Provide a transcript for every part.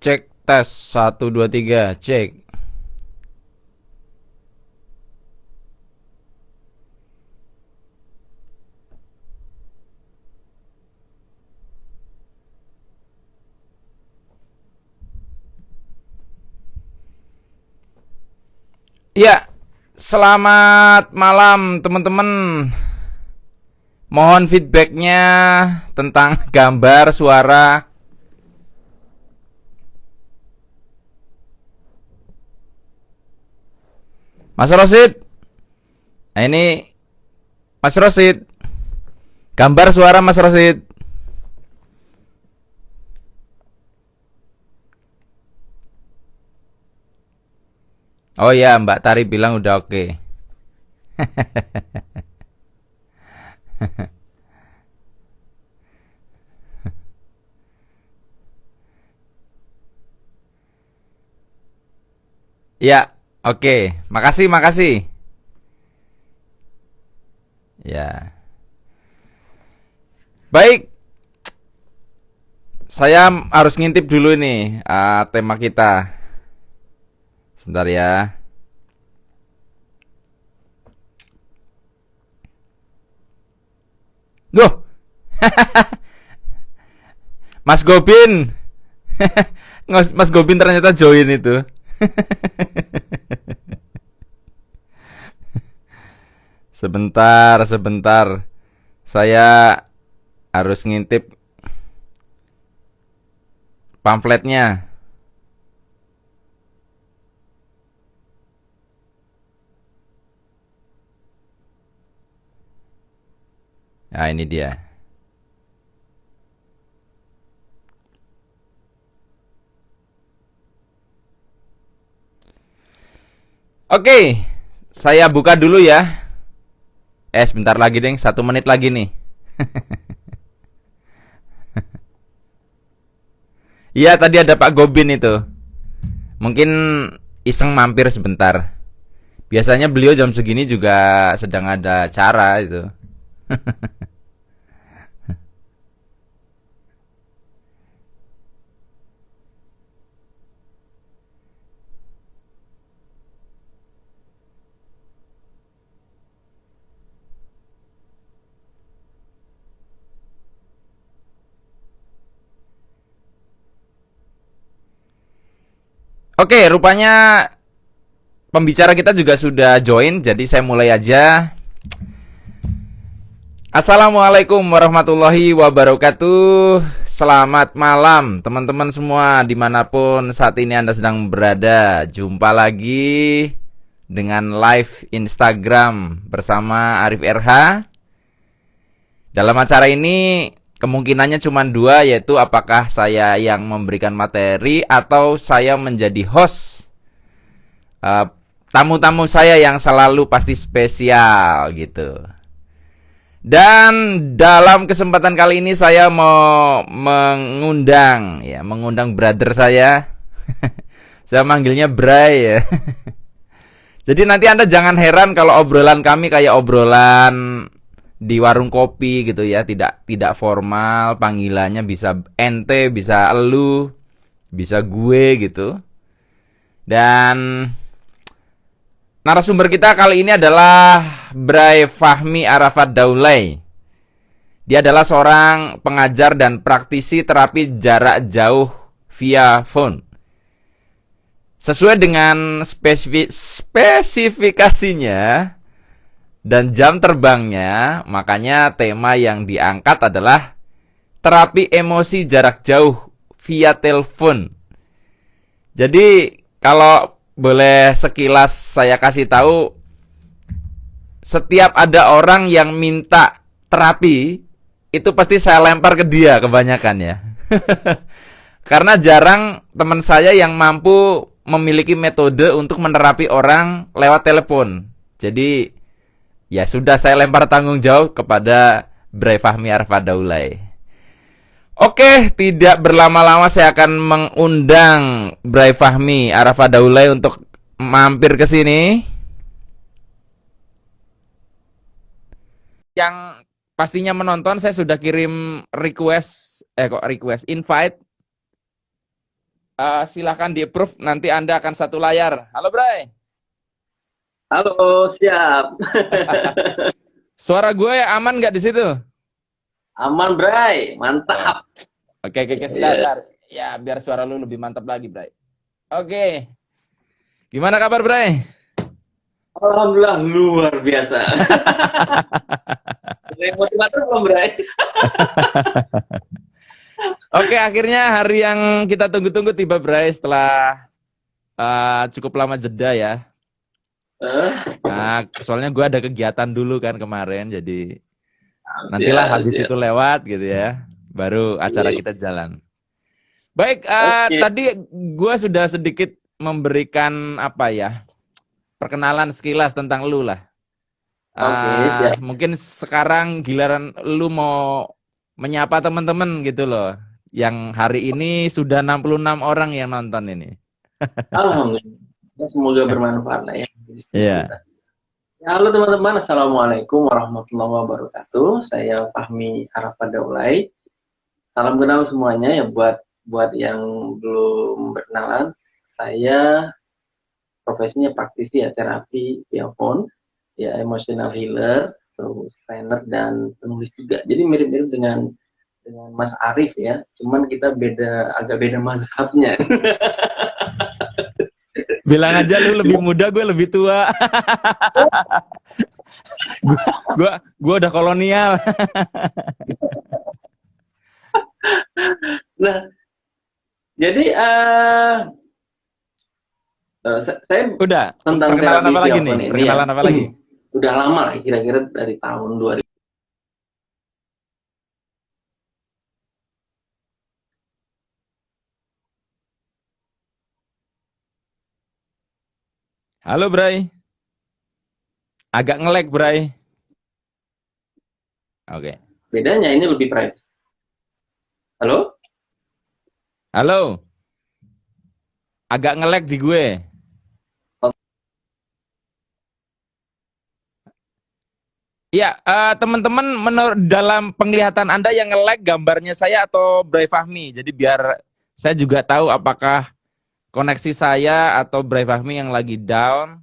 Cek tes satu 2 3 cek. Ya, selamat malam teman-teman. Mohon feedbacknya tentang gambar, suara. Mas Rosid, nah ini Mas Rosid. Gambar, suara Mas Rosid. Oh ya, Mbak Tari bilang udah oke. Ya, oke. Makasih, makasih. Ya. Baik, saya harus ngintip dulu nih tema kita. Sebentar ya. Duh, Mas Gobin. Mas Gobin ternyata join itu. Sebentar, sebentar. Saya harus ngintip pamfletnya. Nah, ini dia. Oke, saya buka dulu ya. Sebentar lagi deng, 1 menit lagi nih. Iya, tadi ada Pak Gobin itu. Mungkin iseng mampir sebentar. Biasanya beliau jam segini juga sedang ada acara itu. Oke, rupanya pembicara kita juga sudah join, jadi saya mulai aja. Assalamualaikum warahmatullahi wabarakatuh. Selamat malam teman-teman semua dimanapun saat ini Anda sedang berada. Jumpa lagi dengan live Instagram bersama Arif RH. Dalam acara ini kemungkinannya cuma dua, yaitu apakah saya yang memberikan materi atau saya menjadi host. Tamu-tamu saya yang selalu pasti spesial gitu. Dan dalam kesempatan kali ini saya mau mengundang brother saya. Saya manggilnya Bray ya. Jadi nanti Anda jangan heran kalau obrolan kami kayak obrolan di warung kopi gitu ya, tidak formal, panggilannya bisa ente, bisa elu, bisa gue gitu. Dan narasumber kita kali ini adalah Bray Fahmi Arafat Daulay. Dia adalah seorang pengajar dan praktisi terapi jarak jauh via phone. Sesuai dengan spesifikasinya dan jam terbangnya, makanya tema yang diangkat adalah terapi emosi jarak jauh via telepon. Jadi kalau boleh sekilas saya kasih tahu, setiap ada orang yang minta terapi, itu pasti saya lempar ke dia kebanyakan ya. Karena jarang teman saya yang mampu memiliki metode untuk menerapi orang lewat telepon. Jadi ya sudah, saya lempar tanggung jawab kepada Bray Fahmi Arafat Daulay. Oke, tidak berlama-lama saya akan mengundang Bray Fahmi Arafat Daulay untuk mampir ke sini. Yang pastinya menonton, saya sudah kirim request invite. Silahkan di-approve, nanti Anda akan satu layar. Halo, Bray. Halo, siap. Suara gue aman nggak di situ? Aman, Bray. Oh. Mantap. Oke, Iya. sebentar. Ya, biar suara lu lebih mantap lagi, Bray. Oke. Gimana kabar, Bray? Alhamdulillah, luar biasa. Mulai motivator belum, Bray? Oke, akhirnya hari yang kita tunggu-tunggu tiba, Bray, setelah cukup lama jeda ya. Eh, Soalnya gue ada kegiatan dulu kan kemarin, jadi nantilah siap, habis siap. itu lewat gitu ya, baru acara Iya. kita jalan. Baik, Oke, tadi gue sudah sedikit memberikan apa ya, perkenalan sekilas tentang lu lah. oke, siap. Mungkin sekarang giliran lu mau menyapa teman-teman gitu loh, yang hari ini sudah 66 orang yang nonton ini. Alhamdulillah. Semoga bermanfaat lah ya diskusi Iya. kita. Ya, halo teman-teman, Assalamualaikum warahmatullahi wabarakatuh. Saya Fahmi Arafat Daulay. Salam kenal semuanya ya buat buat yang belum berkenalan. Saya profesinya praktisi ya terapi via phone, ya emotional healer, terus trainer dan penulis juga. Jadi mirip-mirip dengan Mas Arif ya, cuman kita agak beda mazhabnya. Bilang aja lu lebih muda, gue lebih tua. Gua udah kolonial. Nah, jadi saya Udah, tentang perkenalan terapi apa lagi via nih? phone ini ya, Perkenalan apa lagi? udah lama lah, kira-kira dari tahun 2000. Halo, Bray. Agak nge-lag, Bray. Oke. Bedanya ini lebih private. Halo? Halo. Agak nge-lag di gue. Iya, teman-teman, menurut dalam penglihatan Anda yang nge-lag gambarnya saya atau Bray Fahmi. Jadi biar saya juga tahu apakah koneksi saya atau Bray Fahmi yang lagi down.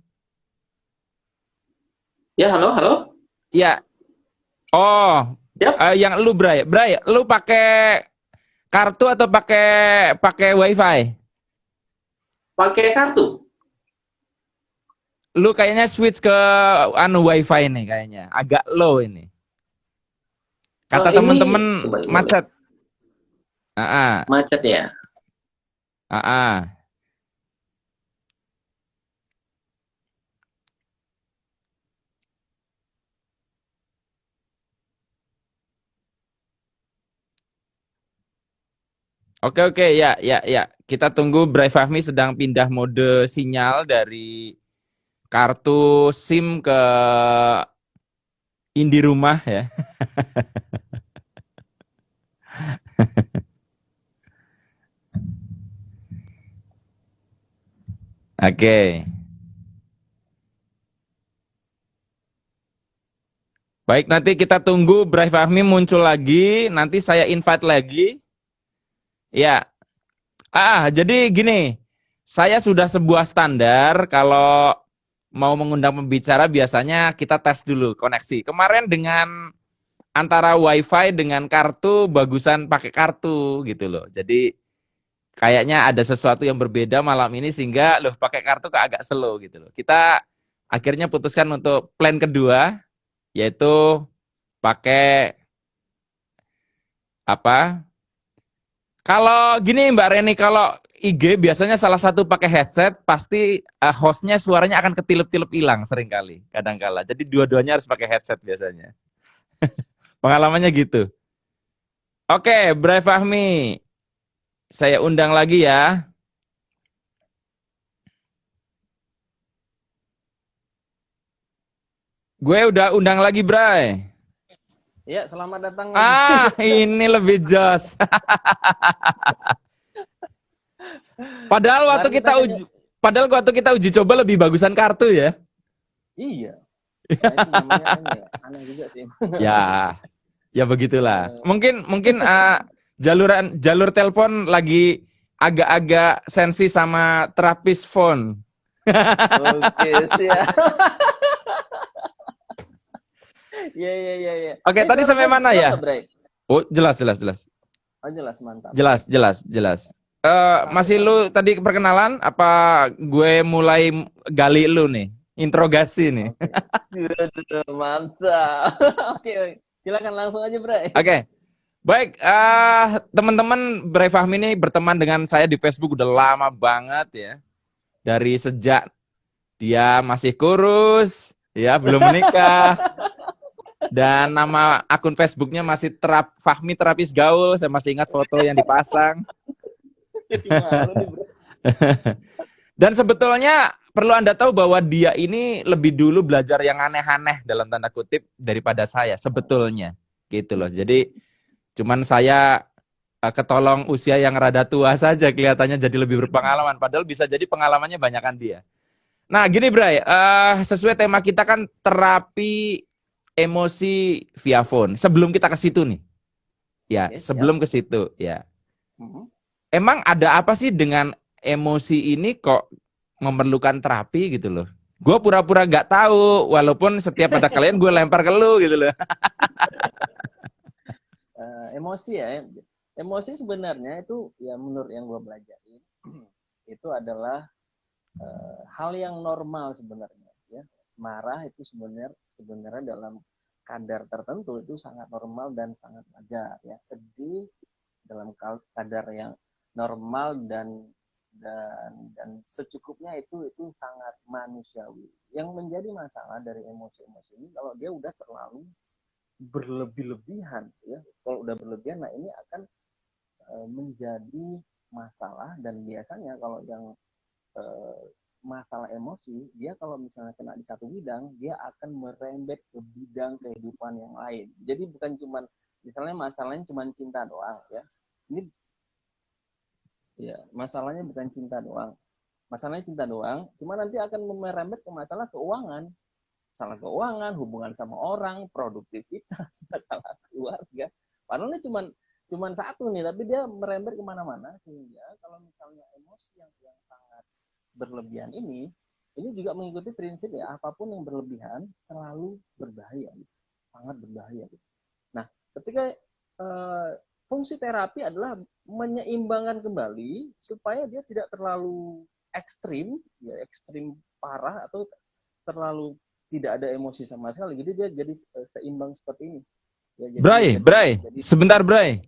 Ya, halo, halo. Iya. Oh, Siap, yang lu Bray. Bray, lu pakai kartu atau pakai pakai WiFi? pakai kartu. Lu kayaknya switch ke WiFi nih kayaknya. Agak low ini. Kata Ini teman-teman coba lihat. macet. Ah, Macet ya. ah, ah. Oke, ya. Kita tunggu Bray Fahmi sedang pindah mode sinyal dari kartu SIM ke Indi rumah ya. Oke. Baik, nanti kita tunggu Bray Fahmi muncul lagi, nanti saya invite lagi. Ya. Jadi gini, saya sudah sebuah standar kalau mau mengundang pembicara biasanya kita tes dulu koneksi. Kemarin dengan antara WiFi dengan kartu bagusan pakai kartu gitu loh. Jadi kayaknya ada sesuatu yang berbeda malam ini sehingga loh pakai kartu kok agak slow gitu loh. Kita akhirnya putuskan untuk plan kedua yaitu pakai apa? Kalau gini Mbak Reni, kalau IG biasanya salah satu pakai headset, pasti hostnya suaranya akan ketilep-tilep hilang seringkali, kadangkala. Jadi dua-duanya harus pakai headset biasanya. Pengalamannya gitu. Oke, Bray Fahmi, saya undang lagi ya. Gue udah undang lagi, Bray. Ya, selamat datang lagi. Ini lebih jos. Padahal waktu Kemarin kita kita hanya uji, padahal waktu kita uji coba lebih bagusan kartu ya. iya. Nah, itu namanya ini ya, aneh juga sih. Ya, ya begitulah. Mungkin jalur telepon lagi agak-agak sensi sama terapis phone. Oke, siap. Iya, iya, iya, iya. Oke, Ini tadi suara sampai saya mana jelas ya? nggak, Bray? Oh, jelas, jelas, jelas. Oh, jelas, mantap. Jelas, jelas, jelas. Masih Mantap. lu tadi perkenalan? Apa gue mulai gali lu nih? Interogasi nih. Oke. Aduh, mantap. Oke, silakan langsung aja, Bray. Oke, baik. Teman-teman, Bray Fahmi ini berteman dengan saya di Facebook udah lama banget ya. Dari sejak dia masih kurus, ya belum menikah. Dan nama akun Facebooknya masih Fahmi Terapis Gaul. Saya masih ingat foto yang dipasang. Jadi malu nih, Bray. Dan sebetulnya perlu Anda tahu bahwa dia ini lebih dulu belajar yang aneh-aneh dalam tanda kutip daripada saya sebetulnya. Gitu loh. Jadi cuman saya ketolong usia yang rada tua saja kelihatannya jadi lebih berpengalaman. Padahal bisa jadi pengalamannya banyakan dia. Nah gini Bray, sesuai tema kita kan terapi emosi via phone. Sebelum kita ke situ nih. Ya, Oke, siap. sebelum ke situ ya. Mhm. Emang ada apa sih dengan emosi ini kok memerlukan terapi gitu loh? Gue pura-pura gak tahu, walaupun setiap ada kalian gue lempar ke lu gitu loh. Emosi ya. Emosi sebenarnya itu ya menurut yang gue belajarin itu adalah hal yang normal sebenarnya ya. Marah itu sebenarnya dalam kadar tertentu itu sangat normal dan sangat wajar ya. Sedih dalam kadar yang normal dan secukupnya itu sangat manusiawi. Yang menjadi masalah dari emosi-emosi ini kalau dia udah terlalu berlebih-lebihan ya. Kalau udah berlebihan, nah ini akan menjadi masalah. Dan biasanya kalau yang masalah emosi, dia kalau misalnya kena di satu bidang, dia akan merembet ke bidang kehidupan yang lain. Jadi bukan cuman misalnya masalahnya cuma cinta doang ya. Ini ya masalahnya bukan cinta doang. Masalahnya cinta doang, cuma nanti akan merembet ke masalah keuangan. Masalah keuangan, hubungan sama orang, produktivitas, masalah keluarga. Padahal ini cuman satu nih, tapi dia merembet kemana-mana. Sehingga kalau misalnya emosi yang sangat berlebihan ini juga mengikuti prinsip ya, apapun yang berlebihan selalu berbahaya, sangat berbahaya. Nah, ketika fungsi terapi adalah menyeimbangkan kembali supaya dia tidak terlalu ekstrim, ya ekstrim parah atau terlalu tidak ada emosi sama sekali. Jadi dia jadi seimbang seperti ini. Ya, Bray, sebentar Bray.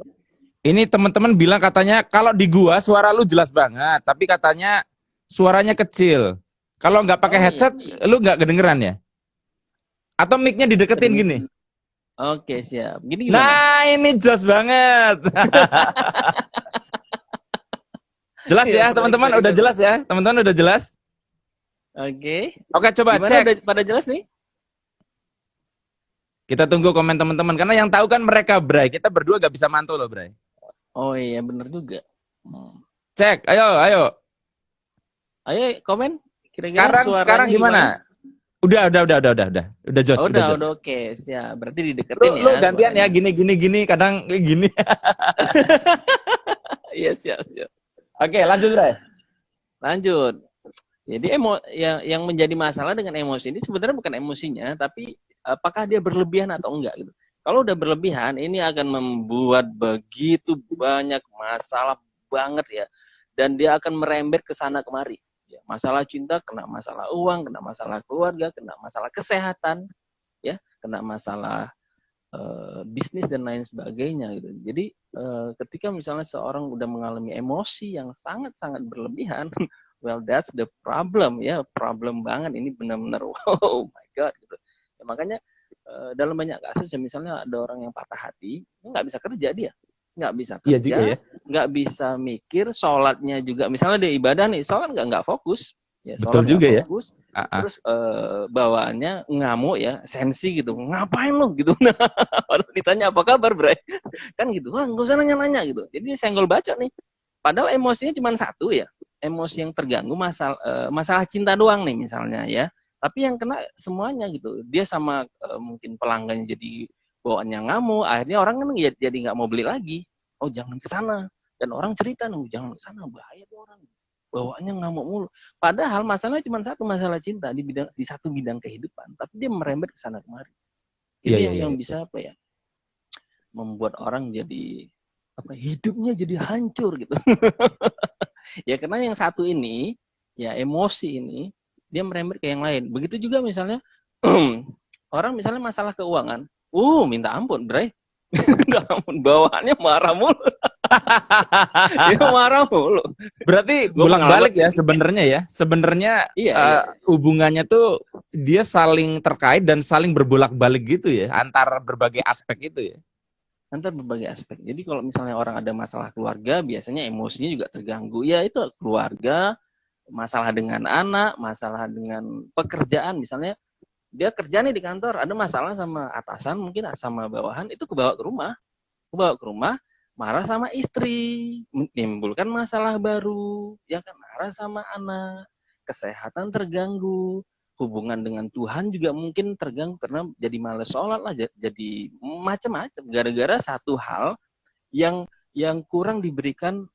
Ini teman-teman bilang katanya kalau di gua suara lu jelas banget, tapi katanya suaranya kecil. Kalau nggak pakai headset, iya, lu nggak kedengeran ya? Atau mic-nya dideketin gini? Oke, siap. Gini gimana? Nah, ini jelas banget. Jelas ya, teman-teman udah jelas ya? Teman-teman udah jelas? Oke. Oke, coba gimana, cek. udah pada jelas nih? Kita tunggu komen teman-teman karena yang tahu kan mereka, Bray. Kita berdua gak bisa mantul loh, Bray. Oh iya, bener juga. Cek, ayo, ayo. Ayo komen. Kira-kira Sekarang gimana? Udah Jos, udah oke, siap. Berarti dideketin ya. Lu gantian suaranya. Ya, gini, kadang gini. Iya, siap. Oke, lanjut, Bray. Lanjut. Jadi yang menjadi masalah dengan emosi ini sebenarnya bukan emosinya, tapi apakah dia berlebihan atau enggak gitu. Kalau udah berlebihan, ini akan membuat begitu banyak masalah banget ya. Dan dia akan merembet ke sana kemari. Ya, masalah cinta, kena masalah uang, kena masalah keluarga, kena masalah kesehatan, ya, kena masalah bisnis dan lain sebagainya gitu. Jadi ketika misalnya seorang udah mengalami emosi yang sangat-sangat berlebihan, well that's the problem ya, problem banget ini, benar-benar oh my god gitu. Ya, makanya dalam banyak kasus ya, misalnya ada orang yang patah hati, nggak bisa kerja dia, nggak bisa kerja, iya ya, nggak bisa mikir, sholatnya juga misalnya dia ibadah nih, sholat nggak fokus, ya, betul juga fokus, ya. Terus bawaannya ngamuk ya, sensi gitu, ngapain lo gitu. Nah, ditanya apa kabar, Bray? Kan gitu, wah nggak usah nanya-nanya gitu. Jadi senggol baca nih. Padahal emosinya cuma satu ya, emosi yang terganggu masalah cinta doang nih misalnya ya. Tapi yang kena semuanya gitu. Dia sama mungkin pelanggannya jadi bawaannya ngamuk, akhirnya orang kan jadi nggak mau beli lagi. Oh jangan ke sana, Dan orang cerita nih, jangan ke sana, bahaya tuh orang. Bawaannya ngamuk mulu. Padahal masalahnya cuma satu, masalah cinta di satu bidang kehidupan, tapi dia merembet ke sana kemari. Iya, Ini iya, iya, yang itu. bisa apa ya? Membuat orang jadi apa? Hidupnya jadi hancur gitu. Ya karena yang satu ini, ya emosi ini, dia merembet ke yang lain. Begitu juga misalnya orang misalnya masalah keuangan, minta ampun, Bray. Minta ampun, bawaannya marah mulu. Dia marah mulu. Berarti Gue pengalaman. bolak-balik ya sebenarnya ya. Sebenarnya Iya, iya. hubungannya tuh dia saling terkait dan saling berbolak-balik gitu ya antar berbagai aspek itu ya. Antar berbagai aspek. Jadi kalau misalnya orang ada masalah keluarga, biasanya emosinya juga terganggu. Ya itu keluarga, masalah dengan anak, masalah dengan pekerjaan. Misalnya dia kerja nih di kantor, ada masalah sama atasan, mungkin sama bawahan, itu kebawa ke rumah. Kebawa ke rumah, marah sama istri, menimbulkan masalah baru, ya kan, marah sama anak, kesehatan terganggu, hubungan dengan Tuhan juga mungkin terganggu karena jadi males sholat lah, jadi macam-macam gara-gara satu hal yang kurang diberikan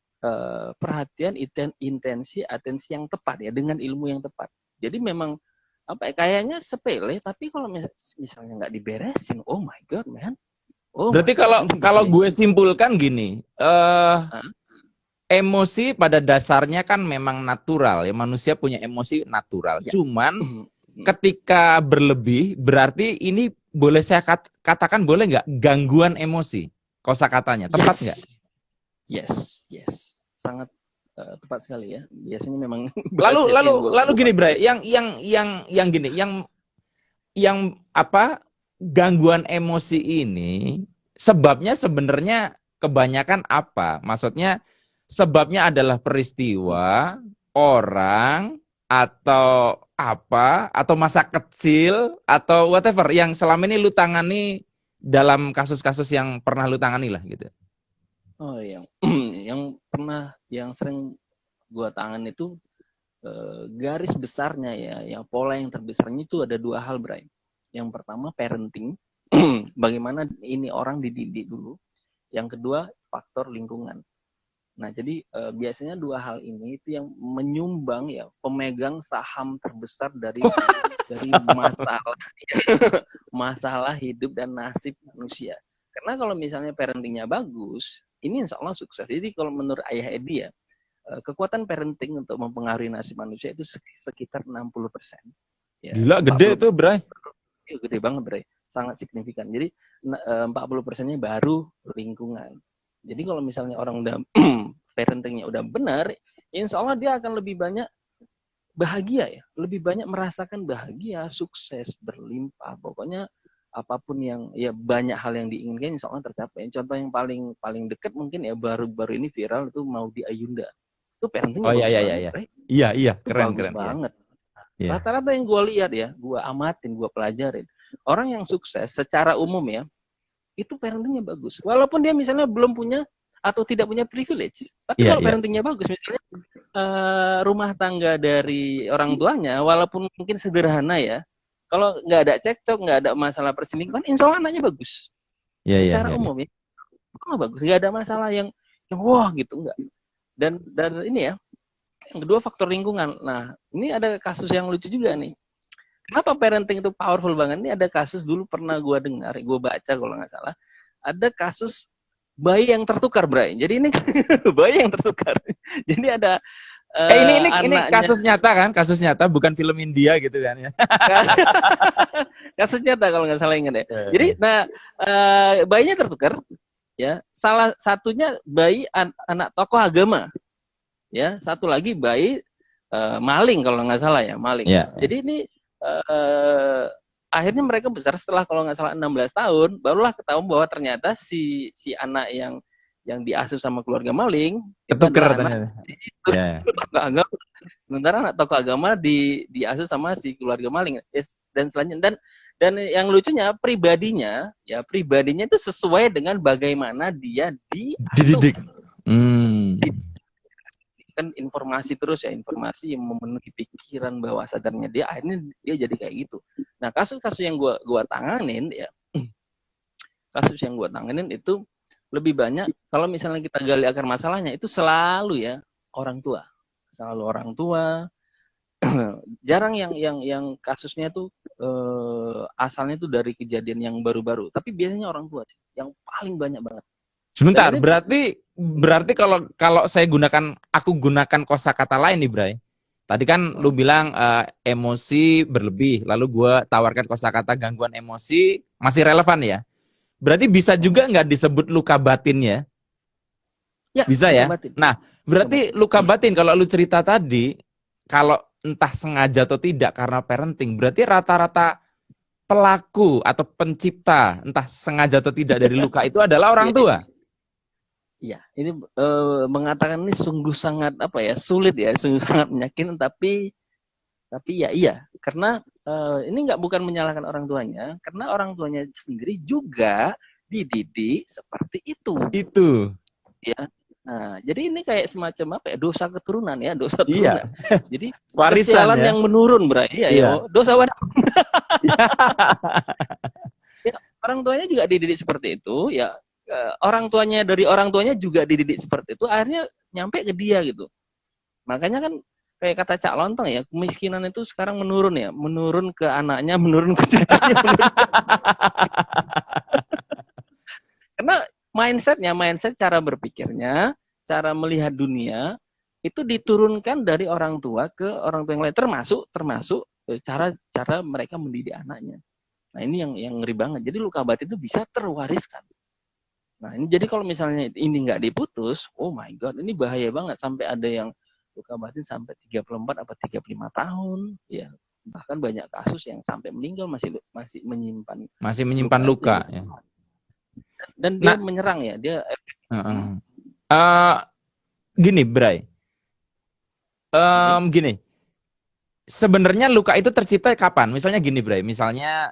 perhatian, intensi, atensi yang tepat ya, dengan ilmu yang tepat. Jadi memang apa ya, kayaknya sepele, tapi kalau misalnya nggak diberesin, oh my god man, oh my Berarti god, kalau ini kalau bahaya. gue simpulkan gini, Hah? emosi pada dasarnya kan memang natural ya, manusia punya emosi natural. Ya. Cuman ketika berlebih berarti ini boleh saya katakan boleh nggak gangguan emosi, kosakatanya tepat nggak? Yes, yes, yes, sangat tepat sekali ya. Biasanya memang Lalu bahasa lalu yang gue lalu gini, pakai. Bray, yang gini, yang apa, gangguan emosi ini sebabnya sebenarnya kebanyakan apa? Maksudnya sebabnya adalah peristiwa, orang, atau apa, atau masa kecil, atau whatever yang selama ini lu tangani dalam kasus-kasus yang pernah lu tangani lah gitu. Oh, yang yang sering gue tangan itu garis besarnya ya, yang pola yang terbesarnya itu ada dua hal, Bray. Yang pertama parenting, bagaimana ini orang dididik dulu. Yang kedua faktor lingkungan. Nah, jadi biasanya dua hal ini itu yang menyumbang ya, pemegang saham terbesar dari masalah masalah hidup dan nasib manusia. Karena kalau misalnya parentingnya bagus, ini insya Allah sukses. Jadi kalau menurut Ayah Edi ya, kekuatan parenting untuk mempengaruhi nasib manusia itu sekitar 60%. Ya, Gila gede 40% tuh, Bray. itu gede banget, Bre. Sangat signifikan. Jadi 40%-nya baru lingkungan. Jadi kalau misalnya orang udah parentingnya udah benar, insya Allah dia akan lebih banyak bahagia ya, lebih banyak merasakan bahagia, sukses, berlimpah. Pokoknya apapun yang ya, banyak hal yang diinginkan insya Allah tercapai. Contoh yang paling paling dekat mungkin ya, baru-baru ini viral itu mau di Ayunda. Itu parentingnya Oh iya bagus iya iya banget, iya. Bre. Iya iya, Itu keren bagus keren iya. banget. Iya. Rata-rata yang gue lihat ya, gue amatin, gue pelajarin. Orang yang sukses secara umum ya, itu parentingnya bagus. Walaupun dia misalnya belum punya atau tidak punya privilege, tapi Iya kalau iya. parentingnya bagus, misalnya rumah tangga dari orang tuanya, walaupun mungkin sederhana ya, kalau nggak ada cekcok, nggak ada masalah perselingkuhan, insya Allah anaknya bagus. Iya iya Secara iya. umum ya, bagus, nggak ada masalah yang wah gitu, nggak. Dan ini ya, yang kedua faktor lingkungan. Nah, ini ada kasus yang lucu juga nih. Kenapa parenting itu powerful banget? Ini ada kasus dulu pernah gue dengar, gue baca kalau nggak salah. Ada kasus bayi yang tertukar, Bray. Jadi ini bayi yang tertukar. Jadi ada Ini anaknya. kasus nyata kan? Kasus nyata, bukan film India gitu kan ya. Kasus nyata kalau nggak salah ingat ya. Jadi, Eh. nah bayinya tertukar. Ya, salah satunya bayi anak tokoh agama. Ya, satu lagi bayi maling kalau nggak salah ya, maling. Iya. Jadi ini akhirnya mereka besar setelah kalau nggak salah 16 tahun, barulah ketahuan bahwa ternyata si anak yang diasuh sama keluarga maling itu Ketuker adalah anak ternyata. si Ya. tokoh agama. Sementara anak tokoh agama diasuh sama si keluarga maling. Dan selanjutnya dan yang lucunya pribadinya itu sesuai dengan bagaimana dia diasuh. Dididik. Hmm. Kan informasi terus ya, informasi yang memenuhi pikiran bawah sadarnya dia, akhirnya dia jadi kayak gitu. Nah, kasus-kasus yang gua tanganin ya, kasus yang gua tanganin itu lebih banyak kalau misalnya kita gali akar masalahnya itu selalu ya orang tua, selalu orang tua. Jarang yang kasusnya tuh asalnya tuh dari kejadian yang baru-baru, tapi biasanya orang tua sih yang paling banyak banget. Dan Sebentar, ini berarti kalau kalau aku gunakan kosakata lain nih, Bray. Tadi kan lu bilang emosi berlebih, lalu gue tawarkan kosakata gangguan emosi masih relevan ya. Berarti bisa juga nggak disebut luka batin ya? ya Bisa luka ya? batin, Nah, luka berarti batin. luka batin kalau lu cerita tadi, kalau entah sengaja atau tidak karena parenting, berarti rata-rata pelaku atau pencipta, entah sengaja atau tidak dari luka itu adalah orang Iya, tua. iya. Ini mengatakan ini sungguh sangat apa ya, sulit ya, sungguh sangat menyakitkan, tapi ya iya, karena ini bukan menyalahkan orang tuanya, karena orang tuanya sendiri juga dididik seperti itu, Itu. ya. Nah, jadi ini kayak semacam apa ya, dosa keturunan ya, dosa turunan. Iya, Jadi warisan kesialan ya. yang menurun, berarti ya, Iya. dosa warisan. Ya, orang tuanya juga dididik seperti itu, ya. Orang tuanya dari orang tuanya juga dididik seperti itu, akhirnya nyampe ke dia gitu. Makanya kan kayak kata Cak Lontong ya, kemiskinan itu sekarang menurun ya, menurun ke anaknya, menurun ke cucunya, menurun. Karena mindset cara berpikirnya, cara melihat dunia itu diturunkan dari orang tua ke orang tua yang lain, termasuk cara cara mereka mendidik anaknya. Nah ini yang ngeri banget. Jadi luka batin itu bisa terwariskan. Nah ini jadi kalau misalnya ini nggak diputus, oh my god, ini bahaya banget sampai ada yang luka batin sampai 34 atau 35 tahun, ya bahkan banyak kasus yang sampai meninggal masih masih menyimpan Masih menyimpan luka itu luka ya. ya. Dan dia Nah, menyerang ya, dia eh, gini, Bray. Gini. Sebenarnya luka itu tercipta kapan? Misalnya gini, Bray. Misalnya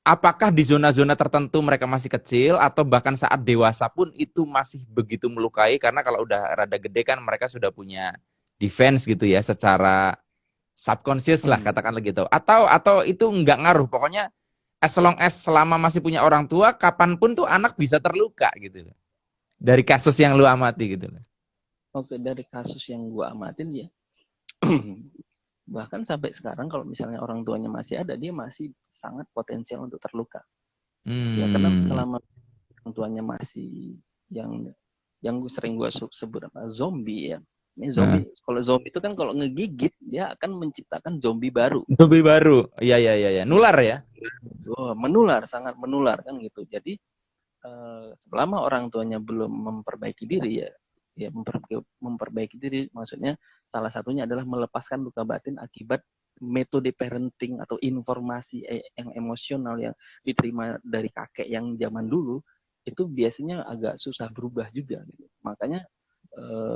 apakah di zona-zona tertentu mereka masih kecil atau bahkan saat dewasa pun itu masih begitu melukai karena kalau udah rada gede kan mereka sudah punya defense gitu ya secara subconscious lah katakanlah gitu. Atau itu nggak ngaruh. Pokoknya as long as selama masih punya orang tua kapanpun tuh anak bisa terluka gitu. Dari kasus yang lu amati gitu. Oke, dari kasus yang gua amatin ya, bahkan sampai sekarang kalau misalnya orang tuanya masih ada, dia masih sangat potensial untuk terluka. Ya karena Hmm. selama orang tuanya masih yang sering gua sebut apa, zombie ya. Ini Nah, zombie, kalau zombie itu kan kalau ngegigit dia akan menciptakan zombie baru. lebih baru. Iya iya iya, iya. Nular ya. Oh, menular, sangat menular kan gitu. Jadi selama orang tuanya belum memperbaiki diri ya, memperbaiki diri maksudnya salah satunya adalah melepaskan luka batin akibat metode parenting atau informasi yang emosional yang diterima dari kakek yang zaman dulu itu biasanya agak susah berubah juga gitu. Makanya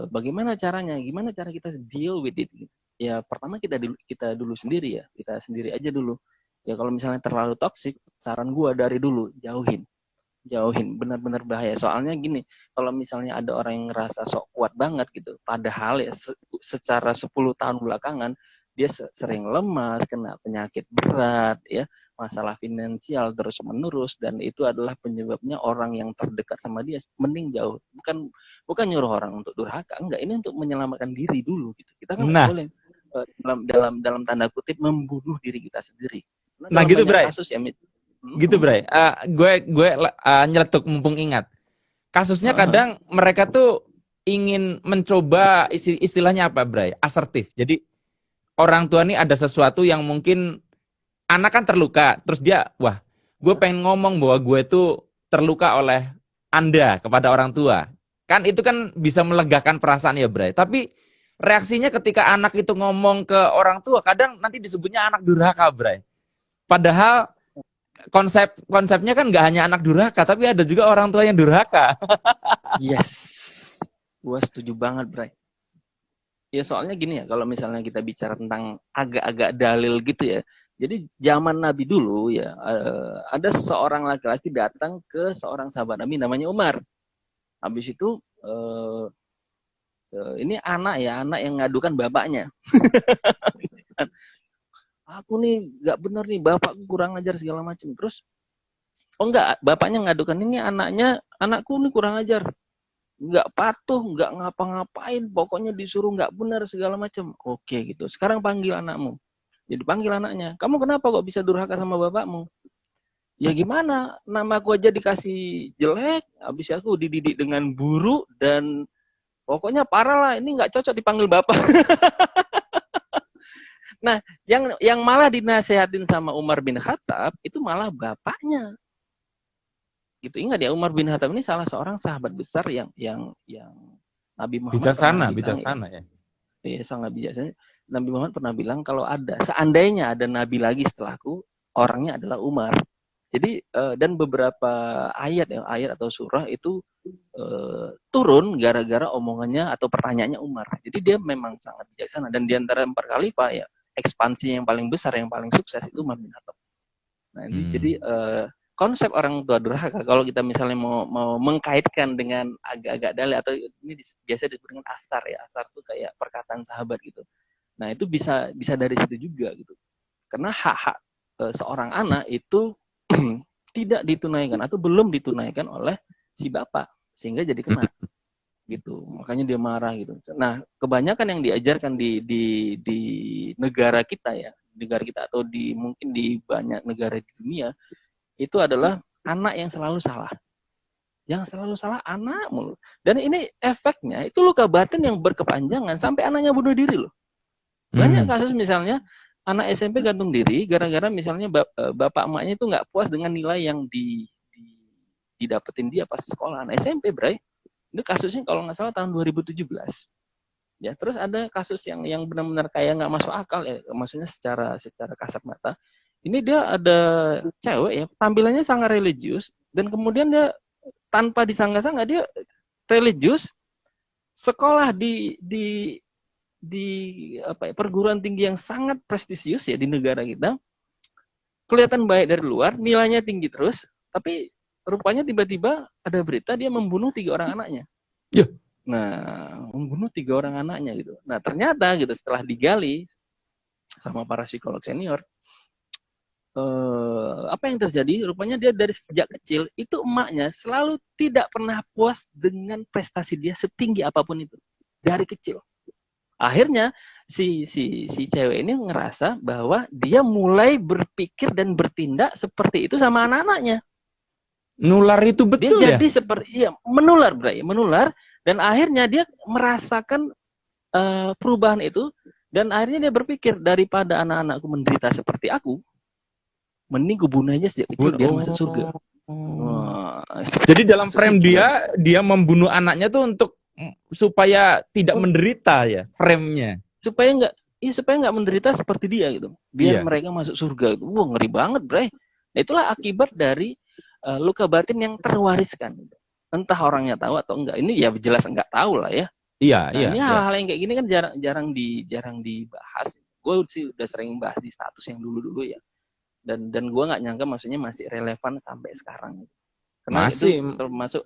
bagaimana caranya? Gimana cara kita deal with it gitu. Ya pertama kita dulu sendiri ya, kita sendiri aja dulu. Ya kalau misalnya terlalu toksik, saran gua dari dulu jauhin, benar-benar bahaya. Soalnya gini, kalau misalnya ada orang yang ngerasa sok kuat banget gitu, padahal ya secara 10 tahun belakangan dia sering lemas, kena penyakit berat ya, masalah finansial terus menerus, dan itu adalah penyebabnya orang yang terdekat sama dia mending jauh. Bukan nyuruh orang untuk durhaka, enggak, ini untuk menyelamatkan diri dulu gitu. Kita kan nggak Nah, boleh dalam tanda kutip membunuh diri kita sendiri. Karena nah dalam gitu, banyak Bray. kasus ya, Gitu, Bray. Gue nyeletuk mumpung ingat. Kasusnya kadang mereka tuh ingin mencoba istilahnya apa, Bray? Asertif. Jadi orang tua nih ada sesuatu yang mungkin anak kan terluka, terus dia, wah, gue pengen ngomong bahwa gue tuh terluka oleh Anda kepada orang tua. Kan itu kan bisa melegakan perasaan ya, Bray. Tapi reaksinya ketika anak itu ngomong ke orang tua, kadang nanti disebutnya anak durhaka, Bray. Padahal konsepnya kan nggak hanya anak durhaka, tapi ada juga orang tua yang durhaka. Yes, gue setuju banget, Bray. Ya soalnya gini ya, kalau misalnya kita bicara tentang agak-agak dalil gitu ya. Jadi zaman Nabi dulu ya, ada seorang laki-laki datang ke seorang sahabat Nabi namanya Umar. Habis itu ini anak yang ngadukan bapaknya. Aku nih nggak bener nih, bapakku kurang ajar segala macam. Terus Oh enggak, bapaknya ngadukan, ini anakku ini kurang ajar, nggak patuh, nggak ngapa-ngapain, pokoknya disuruh nggak benar segala macam. Oke gitu. Sekarang panggil anakmu. Jadi panggil anaknya. Kamu kenapa kok bisa durhaka sama bapakmu? Ya gimana? Namaku aja dikasih jelek, habis aku dididik dengan buruk dan pokoknya parah lah. Ini nggak cocok dipanggil bapak. Nah, yang malah dinasehatin sama Umar bin Khattab itu malah bapaknya. Gitu, ingat ya, Umar bin Khattab ini salah seorang sahabat besar yang Nabi Muhammad pernah bilang Bijaksana ya. ya sangat bijaksana. Nabi Muhammad pernah bilang kalau seandainya ada nabi lagi setelahku, orangnya adalah Umar. Jadi dan beberapa ayat atau surah itu turun gara-gara omongannya atau pertanyaannya Umar. Jadi dia memang sangat bijaksana, dan diantara 4 khalifah ya, ekspansi yang paling besar, yang paling sukses itu Umar bin Khattab. Nah, jadi konsep orang tua durhaka, kalau kita misalnya mau mengkaitkan dengan agak-agak dalil, atau ini biasa disebut dengan asar ya. Asar itu kayak perkataan sahabat gitu. Nah, itu bisa dari situ juga gitu. Karena hak-hak seorang anak itu tidak ditunaikan atau belum ditunaikan oleh si bapak, sehingga jadi kena gitu. Makanya dia marah gitu. Nah, kebanyakan yang diajarkan di negara kita ya, negara kita atau mungkin di banyak negara di dunia, itu adalah anak yang selalu salah. Yang selalu salah anak mulu. Dan ini efeknya itu luka batin yang berkepanjangan sampai anaknya bunuh diri loh. Banyak kasus misalnya anak SMP gantung diri gara-gara misalnya bapak emaknya itu nggak puas dengan nilai yang didapetin dia pas sekolah. Anak SMP, Bray. Itu kasusnya kalau nggak salah tahun 2017. Ya, terus ada kasus yang benar-benar kayak nggak masuk akal ya, maksudnya secara kasat mata. Ini dia ada cewek ya, tampilannya sangat religius, dan kemudian dia tanpa disangka-sangka dia religius, sekolah di perguruan tinggi yang sangat prestisius ya di negara kita, kelihatan baik dari luar, nilainya tinggi terus, tapi rupanya tiba-tiba ada berita dia membunuh 3 orang anaknya. Yeah. Nah, membunuh 3 orang anaknya gitu. Nah, ternyata gitu setelah digali sama para psikolog senior, apa yang terjadi? Rupanya dia dari sejak kecil itu emaknya selalu tidak pernah puas dengan prestasi dia setinggi apapun itu dari kecil. Akhirnya si cewek ini ngerasa bahwa dia mulai berpikir dan bertindak seperti itu sama anak-anaknya. Nular itu betul dia ya? Jadi seperti menular, Bray, menular, dan akhirnya dia merasakan perubahan itu, dan akhirnya dia berpikir daripada anak-anakku menderita seperti aku, mending gue bunuh aja sejak kecil biar masuk surga. Wah. Jadi dalam frame dia membunuh anaknya tuh untuk supaya tidak menderita ya, frame-nya. Supaya nggak menderita seperti dia gitu. Biar mereka masuk surga. Wah, ngeri banget, Bray. Nah, itulah akibat dari luka batin yang terwariskan. Entah orangnya tahu atau enggak. Ini ya jelas enggak tahu lah ya. Iya, nah, ini hal-hal yang kayak gini kan jarang dibahas. Gue sih udah sering bahas di status yang dulu-dulu ya. Dan gue nggak nyangka maksudnya masih relevan sampai sekarang. Karena masih. Itu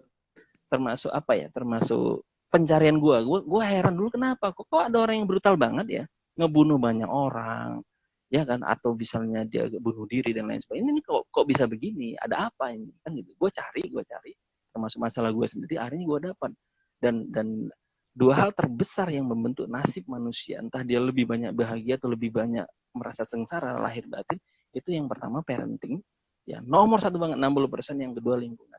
termasuk apa ya? Termasuk pencarian gue. Gue heran dulu kenapa kok ada orang yang brutal banget ya, ngebunuh banyak orang, ya kan? Atau misalnya dia bunuh diri dan lain sebagainya. Ini kok bisa begini? Ada apa ini? Kan gitu. Gue cari. Termasuk masalah gue sendiri. Akhirnya gue dapat. Dan 2 hal terbesar yang membentuk nasib manusia, entah dia lebih banyak bahagia atau lebih banyak merasa sengsara lahir batin, itu yang pertama parenting, ya nomor 1 banget 60%, yang kedua lingkungan.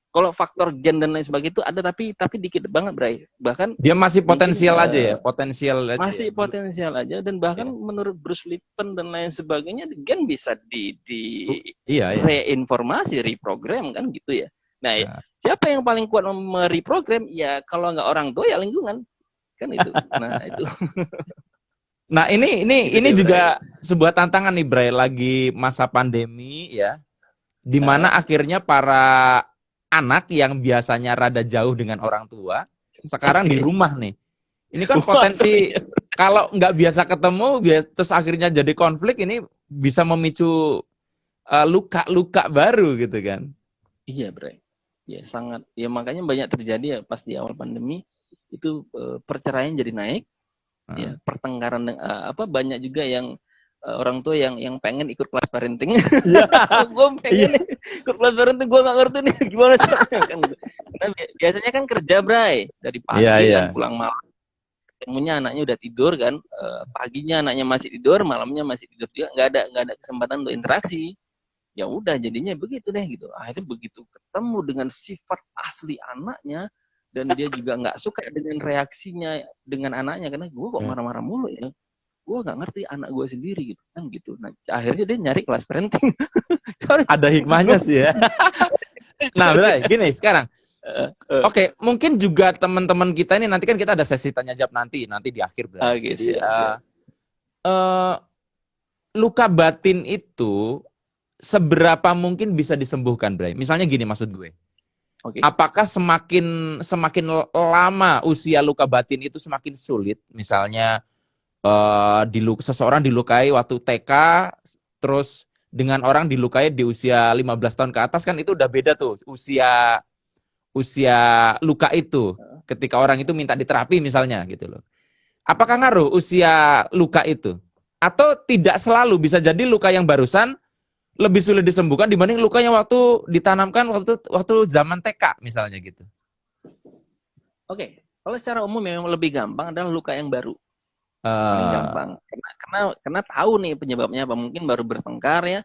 Kalau faktor gen dan lain sebagainya itu ada tapi dikit banget, Bray. Bahkan dia masih potensial aja ya, potensial aja, dan bahkan menurut Bruce Lipton dan lain sebagainya, gen bisa di reinformasi, reprogram kan gitu ya. Nah, siapa yang paling kuat mereprogram? Ya kalau nggak orang tua ya lingkungan. Kan itu. Nah, itu. Nah, ini juga sebuah tantangan nih, Bray, lagi masa pandemi ya. Di mana akhirnya para anak yang biasanya rada jauh dengan orang tua sekarang di rumah nih. Ini kan potensi kalau nggak biasa ketemu terus akhirnya jadi konflik, ini bisa memicu luka-luka baru gitu kan. Iya, Bray. Ya sangat, ya makanya banyak terjadi ya pas di awal pandemi itu perceraian jadi naik, ya pertengkaran banyak juga yang orang tua yang pengen ikut kelas parenting. Iya. Gue pengen nih ikut kelas parenting, gue nggak ngerti nih gimana caranya kan gitu. Karena biasanya kan kerja Bray dari Iya, pagi iya. kan pulang malam, ketemunya anaknya udah tidur kan, paginya anaknya masih tidur, malamnya masih tidur juga, nggak ada kesempatan untuk interaksi. Ya udah jadinya begitu deh gitu. Akhirnya begitu ketemu dengan sifat asli anaknya, dan dia juga nggak suka dengan reaksinya dengan anaknya, karena gue kok marah-marah mulu ya, gue nggak ngerti anak gue sendiri gitu kan gitu. Nah akhirnya dia nyari kelas parenting. Sorry. Ada hikmahnya sih ya. Nah, Bray, gini sekarang. Oke, mungkin juga teman-teman kita ini nanti kan kita ada sesi tanya jawab nanti di akhir, Bray. Oke, Jadi, siap. luka batin itu seberapa mungkin bisa disembuhkan, Bray? Misalnya gini maksud gue. Oke. Apakah semakin lama usia luka batin itu semakin sulit? Misalnya seseorang dilukai waktu TK, terus dengan orang dilukai di usia 15 tahun ke atas, kan itu udah beda tuh usia luka itu. Ketika orang itu minta diterapi misalnya gitu loh. Apakah ngaruh usia luka itu? Atau tidak selalu, bisa jadi luka yang barusan lebih sulit disembuhkan dibanding lukanya waktu ditanamkan waktu zaman TK misalnya gitu. Oke. Kalau secara umum memang lebih gampang adalah luka yang baru. Paling gampang. Karena tahu nih penyebabnya apa. Mungkin baru bertengkar ya,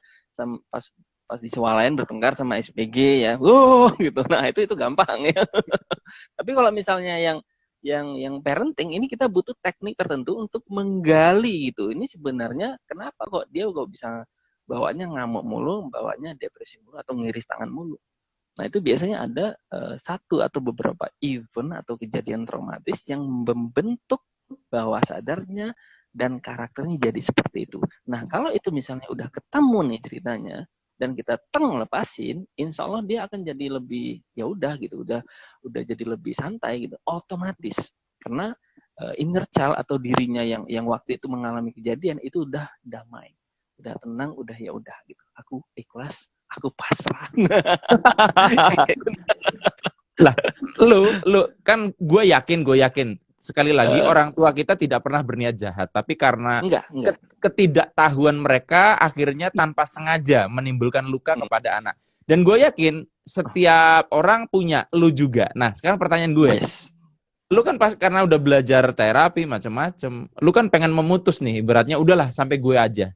pas di sekolah lain bertengkar sama SPG ya. Gitu. Nah, itu gampang ya. Tapi kalau misalnya yang parenting ini, kita butuh teknik tertentu untuk menggali gitu. Ini sebenarnya kenapa kok dia bisa bawaannya ngamuk mulu, bawaannya depresi mulu, atau ngiris tangan mulu. Nah, itu biasanya ada satu atau beberapa event atau kejadian traumatis yang membentuk bawah sadarnya dan karakternya jadi seperti itu. Nah, kalau itu misalnya udah ketemu nih ceritanya, dan kita lepasin, insya Allah dia akan jadi lebih, ya udah gitu, udah jadi lebih santai gitu, otomatis. Karena inner child atau dirinya yang waktu itu mengalami kejadian itu udah damai, udah tenang, udah ya udah gitu. Aku ikhlas, aku pasrah. Lah, lu kan gue yakin sekali lagi orang tua kita tidak pernah berniat jahat, tapi karena enggak. ketidaktahuan mereka akhirnya tanpa sengaja menimbulkan luka kepada anak. Dan gue yakin setiap orang punya, lu juga. Nah, sekarang pertanyaan gue. Yes. Lu kan karena udah belajar terapi macam-macam, lu kan pengen memutus nih, beratnya udahlah sampai gue aja.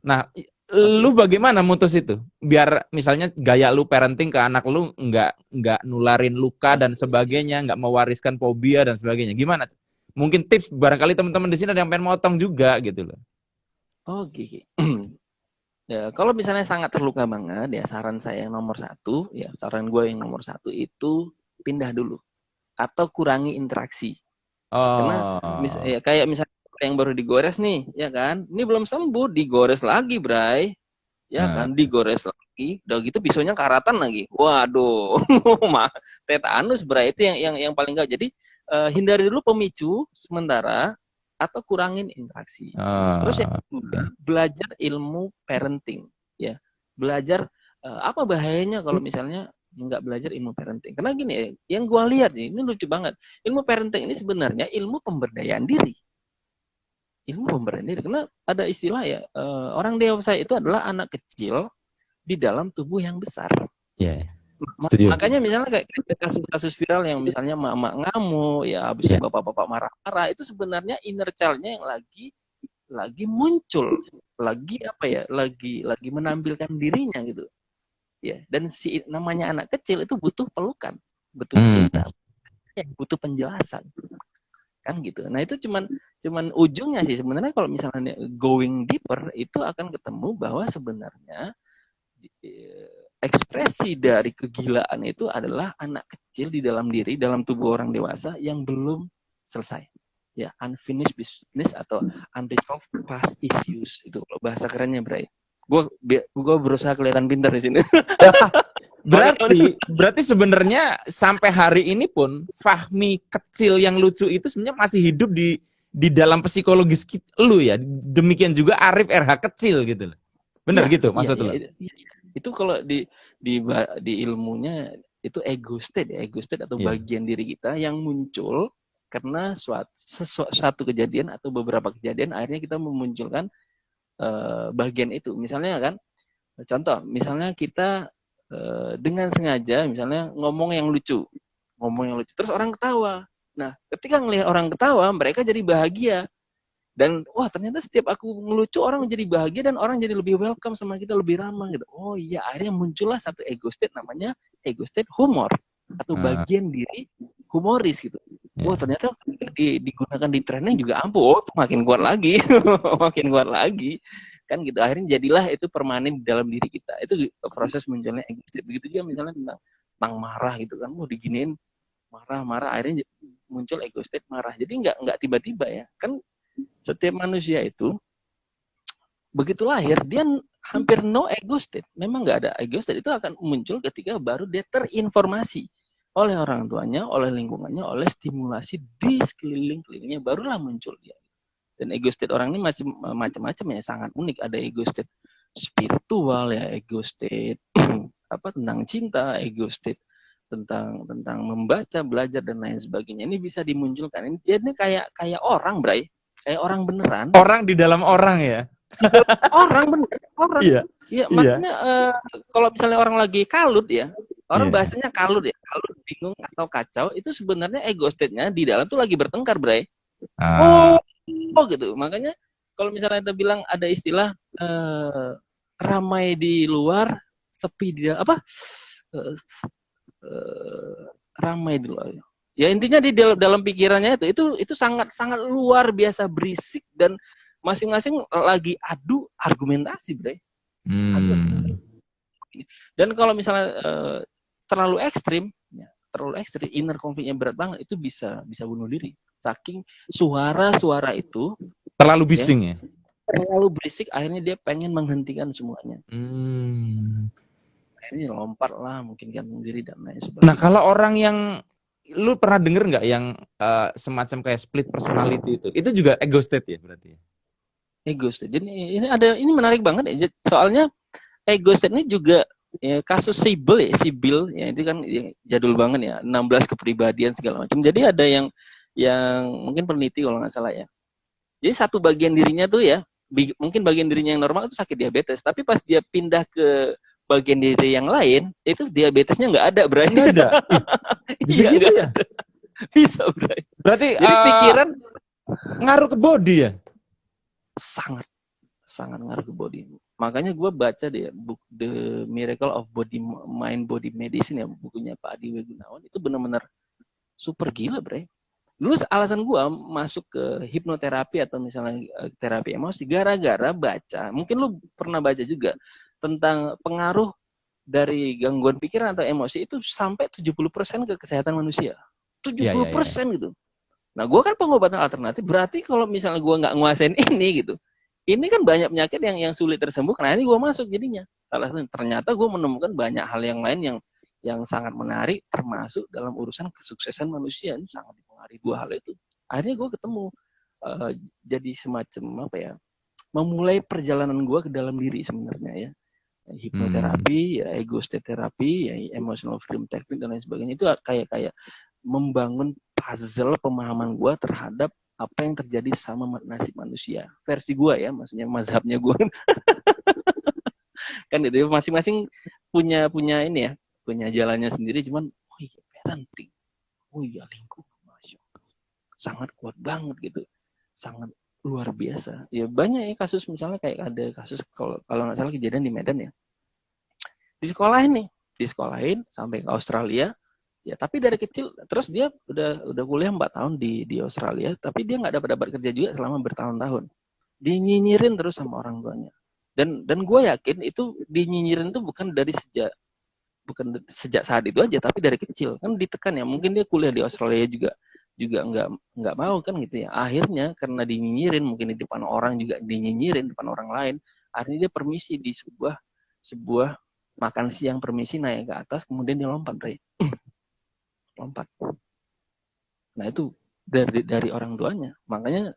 Nah, lu bagaimana mutus itu? Biar misalnya gaya lu parenting ke anak lu nggak nularin luka dan sebagainya, nggak mewariskan fobia dan sebagainya. Gimana? Mungkin tips barangkali teman-teman di sini ada yang pengen motong juga gitu loh. Oke. Ya, kalau misalnya sangat terluka banget, ya saran saya yang nomor satu, ya saran gue yang nomor satu itu pindah dulu atau kurangi interaksi. Karena ya, kayak misalnya yang baru digores nih, ya kan, ini belum sembuh, digores lagi, Bray, ya kan, digores lagi, udah gitu pisaunya karatan lagi, waduh, tetanus, Bray, itu yang paling gak. Jadi hindari dulu pemicu sementara atau kurangin interaksi. Terus yang kedua, belajar ilmu parenting, ya, belajar apa bahayanya kalau misalnya nggak belajar ilmu parenting. Karena gini ya, yang gue lihat nih, ini lucu banget. Ilmu parenting ini sebenarnya ilmu pemberdayaan diri. Ilmu pemberdayaan diri. Karena ada istilah ya, orang dewasa itu adalah anak kecil di dalam tubuh yang besar. Yeah. Makanya misalnya kayak kasus-kasus viral yang misalnya mama ngamuk, ya habis bapak-bapak marah-marah, itu sebenarnya inner child-nya yang lagi muncul, lagi apa ya, lagi menampilkan dirinya gitu. Ya, dan si namanya anak kecil itu butuh pelukan, butuh cinta, butuh penjelasan, kan gitu. Nah itu cuman ujungnya sih sebenarnya. Kalau misalnya going deeper, itu akan ketemu bahwa sebenarnya ekspresi dari kegilaan itu adalah anak kecil di dalam diri, dalam tubuh orang dewasa yang belum selesai. Ya, unfinished business atau unresolved past issues, itu kalau bahasa kerennya, Bray. Gue berusaha kelihatan pintar di sini. Berarti sebenarnya sampai hari ini pun Fahmi kecil yang lucu itu sebenarnya masih hidup di dalam psikologis lu ya. Demikian juga Arif RH kecil gitu loh. Benar gitu maksud lu? Itu kalau di ilmunya itu ego state atau bagian diri kita yang muncul karena suatu kejadian atau beberapa kejadian, akhirnya kita memunculkan bagian itu. Misalnya kan, contoh, misalnya kita dengan sengaja, misalnya ngomong yang lucu, terus orang ketawa. Nah, ketika ngelihat orang ketawa, mereka jadi bahagia. Dan wah ternyata setiap aku ngelucu orang jadi bahagia dan orang jadi lebih welcome sama kita, lebih ramah gitu. Oh iya, akhirnya muncullah satu ego state namanya ego state humor atau Ah, bagian diri humoris gitu. Wah ya. ternyata digunakan di training juga ampuh, oh makin kuat lagi, makin kuat lagi kan gitu. Akhirnya jadilah itu permanen di dalam diri kita. Itu proses munculnya ego state. Begitu juga misalnya tentang marah gitu kan, wah diginiin marah-marah akhirnya muncul ego state marah. Jadi nggak tiba-tiba ya kan, setiap manusia itu begitu lahir dia hampir no ego state. Memang nggak ada ego state, itu akan muncul ketika baru dia terinformasi oleh orang tuanya, oleh lingkungannya, oleh stimulasi di sekeliling-kelilingnya, barulah muncul dia. Dan ego state orang ini macam-macam ya, sangat unik. Ada ego state spiritual ya, ego state apa tentang cinta, ego state tentang membaca, belajar dan lain sebagainya. Ini bisa dimunculkan. Ini kayak orang, Bray. Kayak orang beneran. Orang di dalam orang ya. Orang bener, orang. Iya. Ya, Iya. makanya kalau misalnya orang lagi kalut ya, orang Iya. bahasanya kalut ya, kalut, bingung atau kacau, itu sebenarnya ego state-nya di dalam tuh lagi bertengkar, Bray. Ah, Oh gitu. Makanya kalau misalnya kita bilang ada istilah ramai di luar, sepi di dalam, apa? Eh, ramai di luar. Ya intinya di dalam pikirannya itu sangat sangat luar biasa berisik dan masing-masing lagi adu argumentasi, Bray. hmm. Dan kalau misalnya terlalu ekstrim, ya, terlalu ekstrim, inner conflict-nya berat banget, itu bisa bunuh diri. Saking suara-suara itu Terlalu ya, bising ya. terlalu berisik, akhirnya dia pengen menghentikan semuanya. Hmm. Akhirnya lompat lah, mungkin gantung diri dan lain Nah, sebagainya. kalau orang yang lu pernah denger nggak yang semacam kayak split personality itu juga ego state ya berarti? Ego state. Jadi ini menarik banget ya. Soalnya ego state ini juga ya, kasus Sibyl ya itu kan ya, jadul banget ya, 16 kepribadian segala macam. Jadi ada yang mungkin peneliti kalau nggak salah ya. Jadi satu bagian dirinya tuh ya, mungkin bagian dirinya yang normal itu sakit diabetes, tapi pas dia pindah ke bagian diri yang lain, itu diabetesnya nggak ada, Bray. Nggak ada. Bisa Iya, gitu nggak ya? ada. Bisa, Bray. Berarti Jadi pikiran ngaruh ke body ya? sangat sangat ngaruh ke body. Makanya gue baca deh buku The Miracle of Mind Body Medicine ya, bukunya Pak Adi W. Gunawan, itu benar-benar super gila, Bray. Dulu alasan gue masuk ke hipnoterapi atau misalnya terapi emosi gara-gara baca, mungkin lu pernah baca juga tentang pengaruh dari gangguan pikiran atau emosi itu sampai 70% ke kesehatan manusia. Iya, iya, iya. 70% gitu. Nah, gue kan pengobatan alternatif, berarti kalau misalnya gue nggak nguasain ini gitu, ini kan banyak penyakit yang sulit tersembuhkan. Nah, ini gue masuk jadinya. Salah satu ternyata gue menemukan banyak hal yang lain yang sangat menarik, termasuk dalam urusan kesuksesan manusia. Ini sangat dipengaruhi dua hal itu. Akhirnya gue ketemu jadi semacam apa ya, memulai perjalanan gue ke dalam diri sebenarnya ya. Hipnoterapi, ya ego state terapi, ya emotional freedom technique dan lain sebagainya, itu kayak membangun puzzle pemahaman gue terhadap apa yang terjadi sama nasib manusia. Versi gue ya, maksudnya mazhabnya gue. Kan itu masing-masing punya ini ya, punya jalannya sendiri, cuman oh iya parenting, oh iya lingkungan, Masya Allah, sangat kuat banget gitu, sangat luar biasa. Ya banyak ya kasus, misalnya kayak ada kasus kalau nggak salah kejadian di Medan ya, disekolahin sampai ke Australia ya, tapi dari kecil terus dia udah kuliah 4 tahun di Australia, tapi dia nggak dapat kerja juga selama bertahun-tahun, dinyinyirin terus sama orang tuanya. Dan gue yakin itu dinyinyirin itu bukan sejak saat itu aja, tapi dari kecil kan ditekan ya. Mungkin dia kuliah di Australia juga nggak mau kan gitu ya. Akhirnya karena dinyinyirin, mungkin di depan orang juga dinyinyirin, depan orang lain, akhirnya dia permisi di sebuah makan siang, permisi naik ke atas, kemudian dia lompat, lompat. Nah itu dari orang tuanya. Makanya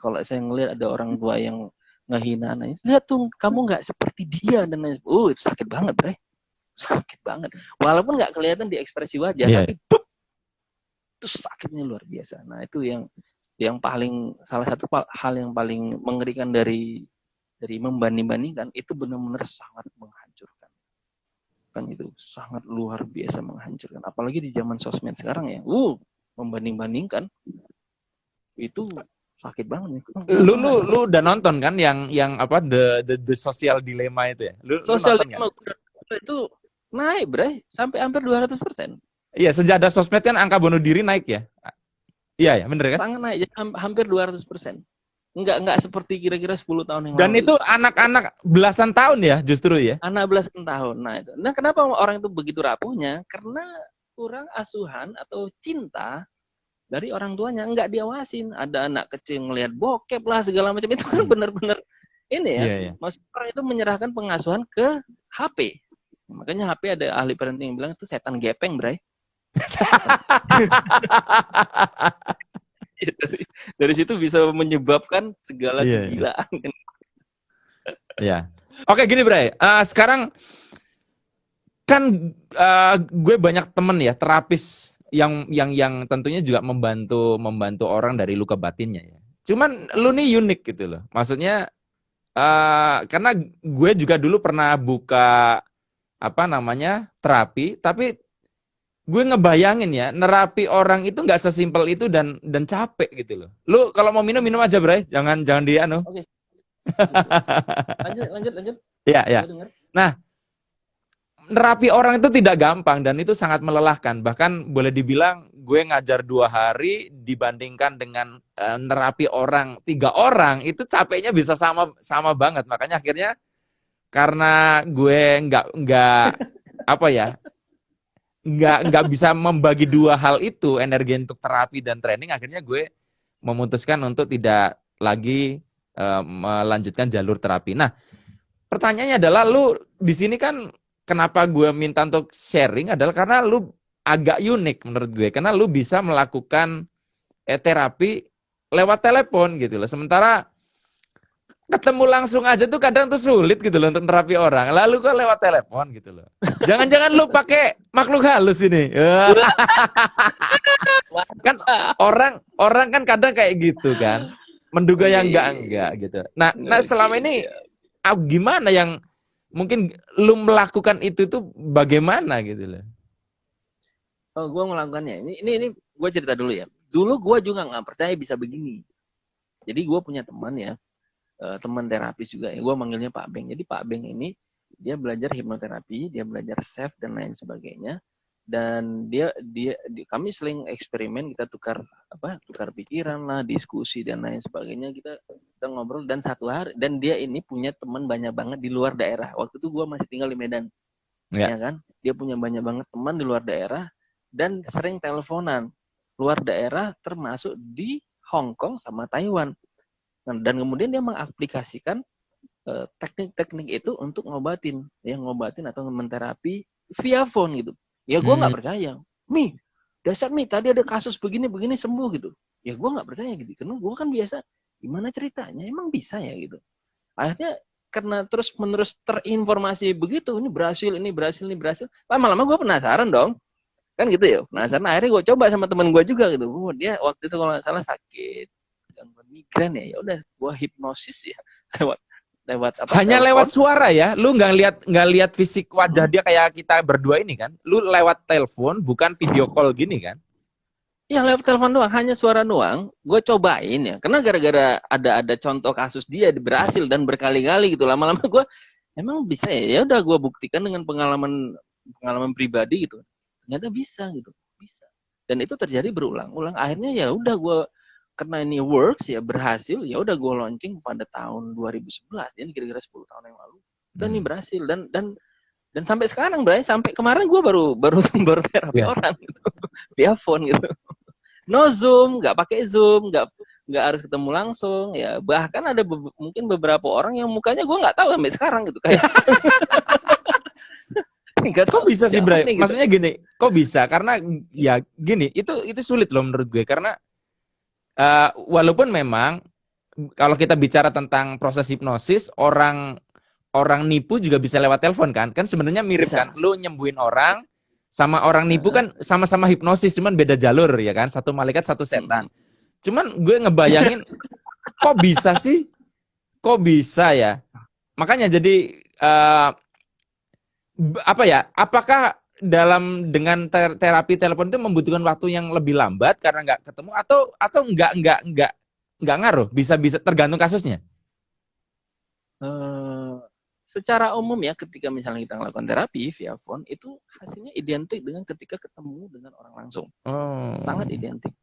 kalau saya ngelihat ada orang tua yang ngehina anaknya, lihat tuh kamu nggak seperti dia dan lain sebagainya. Itu sakit banget, sakit banget. Walaupun nggak kelihatan di ekspresi wajah, tapi itu sakitnya luar biasa. Nah itu yang paling, salah satu hal yang paling mengerikan dari dari membanding-bandingkan itu benar-benar sangat menghancurkan. Kan itu sangat luar biasa menghancurkan. Apalagi di zaman sosmed sekarang ya. Membanding-bandingkan itu sakit banget nih. Lu udah nonton kan yang apa the social dilemma itu ya? Lu Sosial nonton nggak? itu naik, Bray, sampai hampir 200%. Iya, sejak ada sosmed kan angka bunuh diri naik ya. Iya ya, bener kan? Sangat naik, hampir 200%. Enggak seperti kira-kira 10 tahun yang Dan lalu. itu anak-anak belasan tahun ya justru ya. Anak belasan tahun. Nah itu. Nah kenapa orang itu begitu rapuhnya? Karena kurang asuhan atau cinta dari orang tuanya, nggak diawasin. Ada anak kecil ngelihat bokep lah segala macam, itu kan benar-benar ini ya. Iya. Maksudnya orang itu menyerahkan pengasuhan ke HP. Makanya HP ada ahli parenting yang bilang itu setan gepeng, Bray. Dari situ bisa menyebabkan segala kegilaan. Iya. Oke, gini, Bray. Sekarang kan gue banyak temen ya terapis yang tentunya juga membantu orang dari luka batinnya ya. Cuman lu nih unik gitu loh. Maksudnya karena gue juga dulu pernah buka terapi, tapi gue ngebayangin ya, nerapi orang itu nggak sesimpel itu dan capek gitu loh. Lu kalau mau minum aja, Bray. Jangan di anu. Oke. Lanjut. Iya. Nah, nerapi orang itu tidak gampang dan itu sangat melelahkan. Bahkan boleh dibilang gue ngajar 2 hari dibandingkan dengan nerapi orang 3 orang itu capeknya bisa sama banget. Makanya akhirnya karena gue nggak bisa membagi 2 hal itu, energi untuk terapi dan training, akhirnya gue memutuskan untuk tidak lagi melanjutkan jalur terapi. Nah, pertanyaannya adalah lu di sini kan kenapa gue minta untuk sharing adalah karena lu agak unik menurut gue, karena lu bisa melakukan terapi lewat telepon gitu loh. Sementara ketemu langsung aja tuh kadang tuh sulit gitu loh untuk terapi orang. Lalu kok lewat telepon gitu loh. Jangan-jangan lu pakai makhluk halus ini. Kan orang kan kadang kayak gitu kan. Menduga yang enggak gitu. Nah selama ini gimana yang mungkin lu melakukan itu tuh bagaimana gitu loh? Oh, gue melakukannya. Ini gue cerita dulu ya. Dulu gue juga nggak percaya bisa begini. Jadi gue punya teman ya, teman terapis juga ya. Gue manggilnya Pak Beng. Jadi Pak Beng ini dia belajar hipnoterapi, dia belajar self dan lain sebagainya. Dan kami sering eksperimen, kita tukar pikiran lah, diskusi dan lain sebagainya, kita ngobrol. Dan satu hari, dan dia ini punya teman banyak banget di luar daerah. Waktu itu gue masih tinggal di Medan, ya kan? Dia punya banyak banget teman di luar daerah dan sering teleponan luar daerah, termasuk di Hong Kong sama Taiwan. Dan kemudian dia mengaplikasikan teknik-teknik itu untuk ngobatin atau menterapi via phone gitu. Ya gue nggak percaya. Dasar tadi ada kasus begini sembuh gitu. Ya gue nggak percaya gitu. Karena gue kan biasa, gimana ceritanya? Emang bisa ya gitu. Akhirnya karena terus-menerus terinformasi begitu, ini berhasil. Lama-lama gue penasaran dong. Kan gitu ya. Penasaran, akhirnya gue coba sama teman gue juga gitu. Dia waktu itu kalau nggak salah sakit gangguan migrain ya. Ya udah gue hipnosis ya lewat apa? Hanya telepon. lewat suara ya, lu nggak lihat fisik wajah dia kayak kita berdua ini kan? Lu lewat telepon, bukan video call gini kan? Ya lewat telepon doang, hanya suara doang. Gue cobain ya, karena gara-gara ada contoh kasus dia berhasil dan berkali-kali gitu. Lama-lama gue emang bisa ya. Ya udah gue buktikan dengan pengalaman pribadi gitu. Ternyata bisa gitu, bisa. Dan itu terjadi berulang-ulang. Akhirnya ya udah gue, karena ini works ya, berhasil, ya udah gue launching pada tahun 2011, jadi kira-kira 10 tahun yang lalu. Dan ini berhasil dan sampai sekarang, Bray, sampai kemarin gue baru terapi orang gitu, via phone gitu. No Zoom, nggak pakai Zoom, nggak harus ketemu langsung ya. Bahkan ada mungkin beberapa orang yang mukanya gue nggak tahu sampai sekarang gitu kayak. Kok bisa sih, Bray? Maksudnya gini, kok bisa? Karena ya gini, itu sulit loh menurut gue, karena walaupun memang kalau kita bicara tentang proses hipnosis, orang nipu juga bisa lewat telepon kan sebenarnya mirip bisa. Kan lu nyembuhin orang sama orang nipu kan sama-sama hipnosis, cuman beda jalur ya kan, satu malaikat satu setan. Cuman gue ngebayangin kok bisa ya makanya jadi apa ya? Apakah dengan terapi telepon itu membutuhkan waktu yang lebih lambat karena nggak ketemu atau nggak ngaruh? Bisa tergantung kasusnya. Eh, Secara umum ya, ketika misalnya kita melakukan terapi via phone, itu hasilnya identik dengan ketika ketemu dengan orang langsung. Oh. Sangat identik.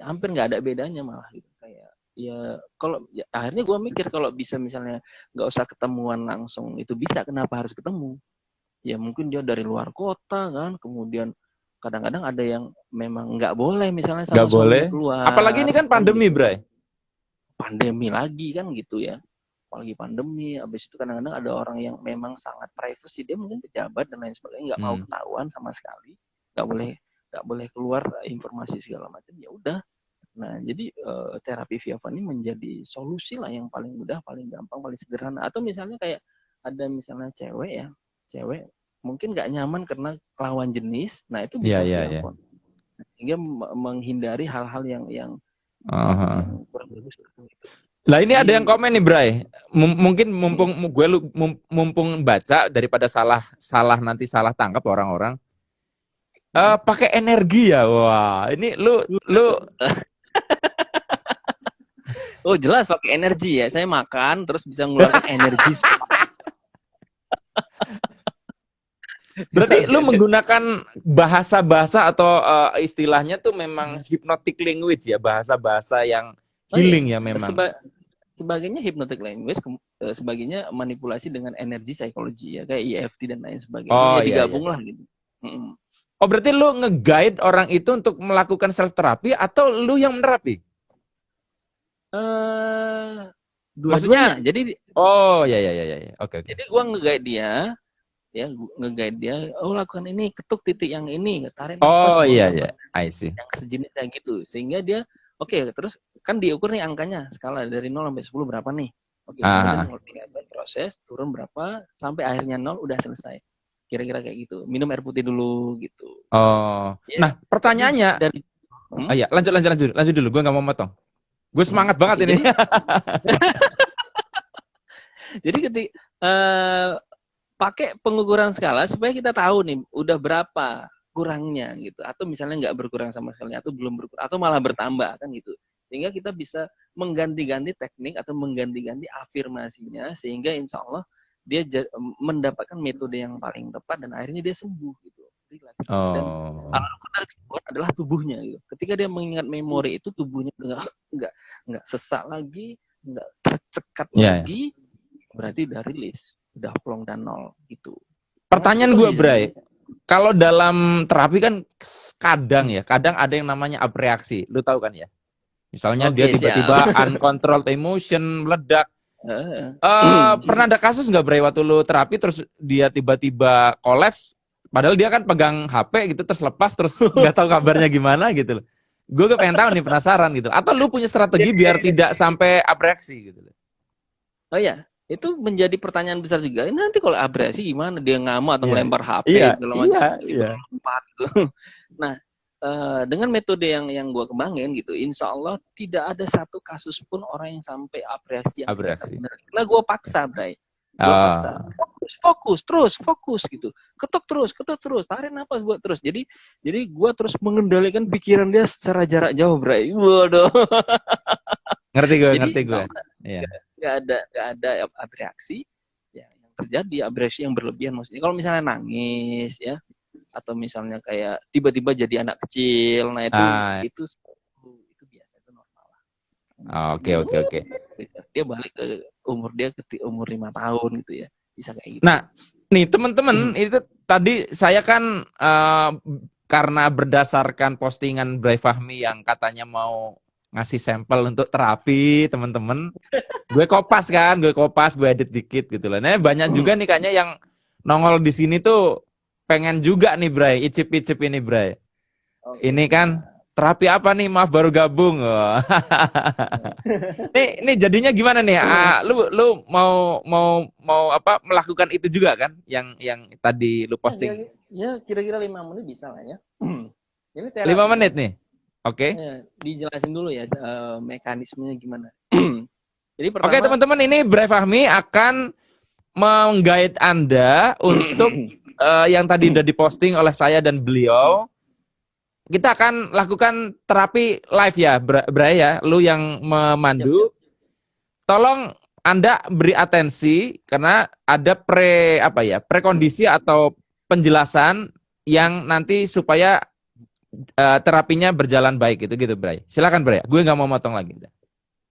Hampir nggak ada bedanya malah gitu. Kayak ya kalau ya, akhirnya gue mikir kalau bisa misalnya nggak usah ketemuan langsung itu bisa, kenapa harus ketemu? Ya mungkin dia dari luar kota kan, kemudian kadang-kadang ada yang memang nggak boleh misalnya Nggak sama boleh. suaminya keluar. Apalagi ini kan pandemi, gitu. Bray. Pandemi lagi kan gitu ya. Apalagi pandemi, habis itu kadang-kadang ada orang yang memang sangat privacy, dia mungkin pejabat dan lain sebagainya, nggak mau ketahuan sama sekali, nggak boleh keluar informasi segala macam, ya udah. Nah jadi terapi via phone ini menjadi solusi lah yang paling mudah, paling gampang, paling sederhana. Atau misalnya kayak ada misalnya cewek mungkin nggak nyaman karena lawan jenis, nah itu bisa via phone, sehingga menghindari hal-hal yang kurang bagus gitu. Lah ini ada yang komen nih, Bray. Mungkin mumpung baca daripada salah nanti salah tangkap orang-orang. Pakai energi ya. Wah, ini lu Oh, jelas pakai energi ya. Saya makan terus bisa mengeluarkan energi. Berarti lu menggunakan bahasa-bahasa atau istilahnya tuh memang hypnotic language ya, bahasa-bahasa yang healing ya memang. Sebagainya hypnotic language, sebagainya manipulasi dengan energi psikologi ya, kayak EFT dan lain sebagainya. Oh, ya digabung lah gitu. Oh, berarti lu nge-guide orang itu untuk melakukan self terapi atau lu yang menerapi? Dua-duanya. Jadi oh ya. Oke. Jadi gua nge-guide dia, ya nge-guide dia, oh lakukan ini, ketuk titik yang ini, tarik nafas. Oh iya, I see. Yang sejenis kayak gitu, sehingga dia oke, terus kan diukur nih angkanya, skala dari 0 sampai 10 berapa nih? Oke, kemudian proses turun berapa sampai akhirnya 0 udah selesai. Kira-kira kayak gitu. Minum air putih dulu gitu. Oh. Ya, nah, pertanyaannya dari iya, lanjut dulu, gue nggak mau motong. Gue semangat banget ini. Jadi ketika pakai pengukuran skala supaya kita tahu nih udah berapa kurangnya gitu, atau misalnya nggak berkurang sama sekali, atau belum berkurang, atau malah bertambah kan gitu, sehingga kita bisa mengganti-ganti teknik atau mengganti-ganti afirmasinya, sehingga insya Allah dia mendapatkan metode yang paling tepat dan akhirnya dia sembuh gitu. Dan alat ukur adalah tubuhnya gitu. Ketika dia mengingat memori itu, tubuhnya nggak sesak lagi, nggak tercekat lagi, berarti udah rilis, udah plong dan nol gitu. Pertanyaan gue, Bray, kalau dalam terapi kan kadang ada yang namanya abreaksi, lu tahu kan ya? Misalnya dia tiba-tiba uncontrolled emotion meledak. Pernah ada kasus nggak, Bray, waktu lu terapi terus dia tiba-tiba collapse, padahal dia kan pegang HP gitu, terus lepas, terus nggak tahu kabarnya gimana gitu loh. Gue pengen tahu nih, penasaran gitu. Atau lu punya strategi biar tidak sampai abreaksi gitu loh. Oh ya, itu menjadi pertanyaan besar juga. Ini nanti kalau abrasi gimana? Dia ngamuk atau melempar HP Iya. Nah, dengan metode yang gue kembangin gitu, insya Allah tidak ada satu kasus pun orang yang sampai abrasi. Karena gue paksa, Bray. Gue paksa. Fokus gitu. Ketuk terus, tarik nafas buat terus. Jadi gue terus mengendalikan pikiran dia secara jarak jauh, Bray. Waduh. Ngerti gue. Nggak ada abreaksi ya, yang terjadi abreaksi yang berlebihan, maksudnya kalau misalnya nangis ya, atau misalnya kayak tiba-tiba jadi anak kecil, nah itu biasa, itu normal lah. Oke. Dia balik ke umur 5 tahun gitu ya, bisa kayak gitu. Nah, nih teman-teman, itu tadi saya kan karena berdasarkan postingan Bray Fahmi yang katanya mau ngasih sampel untuk terapi teman-teman, gue edit dikit gitu loh. Nah, banyak juga nih kayaknya yang nongol di sini tuh pengen juga nih, Bray, icip-icip ini, Bray. Ini kan terapi apa nih, maaf baru gabung. Ini jadinya gimana nih? Lu mau apa melakukan itu juga kan? Yang tadi lu posting. Ya kira-kira 5 menit bisa lah ya. Ini 5 menit nih. Oke. Ya, dijelasin dulu ya mekanismenya gimana. Jadi pertama, oke, teman-teman, ini Bray Fahmi akan menggait Anda untuk yang tadi udah diposting oleh saya dan beliau. Kita akan lakukan terapi live ya, Bray ya. Lu yang memandu. Siap. Tolong Anda beri atensi karena ada prekondisi atau penjelasan yang nanti supaya terapinya berjalan baik gitu Bray. Silakan Bray. Gue nggak mau motong lagi.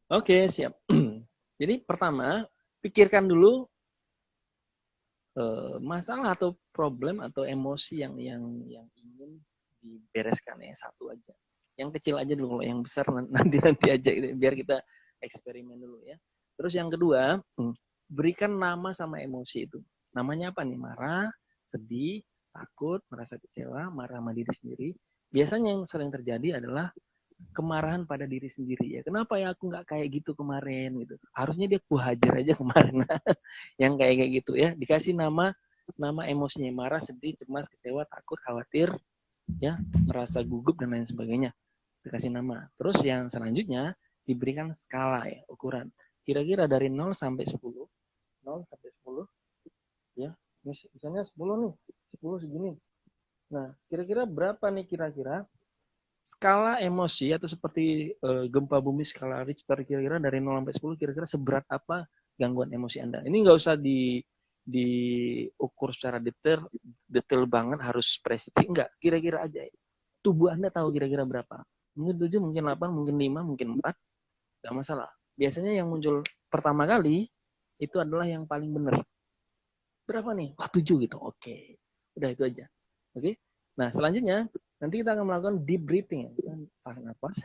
Oke, siap. Jadi pertama, pikirkan dulu masalah atau problem atau emosi yang ingin dibereskan ya, satu aja. Yang kecil aja dulu, kalau yang besar nanti aja gitu, biar kita eksperimen dulu ya. Terus yang kedua, berikan nama sama emosi itu. Namanya apa nih? Marah, sedih, takut, merasa kecewa, marah sama diri sendiri. Biasanya yang sering terjadi adalah kemarahan pada diri sendiri ya. Kenapa ya aku nggak kayak gitu kemarin gitu. Harusnya dia hajar aja kemarin. Yang kayak gitu ya. Dikasih nama emosinya, marah, sedih, cemas, kecewa, takut, khawatir, ya, merasa gugup dan lain sebagainya. Dikasih nama. Terus yang selanjutnya diberikan skala ya, ukuran. Kira-kira dari 0 sampai 10. 0 sampai 10 ya. Misalnya 10 nih. 10 segini. Nah, kira-kira berapa nih kira-kira skala emosi atau seperti gempa bumi skala Richter, kira-kira dari 0 sampai 10 kira-kira seberat apa gangguan emosi Anda. Ini nggak usah diukur secara detail banget, harus presisi, enggak, kira-kira aja. Tubuh Anda tahu kira-kira berapa. Mungkin 7, mungkin 8, mungkin 5, mungkin 4, enggak masalah. Biasanya yang muncul pertama kali itu adalah yang paling benar. Berapa nih? Wah, 7 gitu. Oke. Udah itu aja. Oke. Nah, selanjutnya nanti kita akan melakukan deep breathing. Tarik nafas.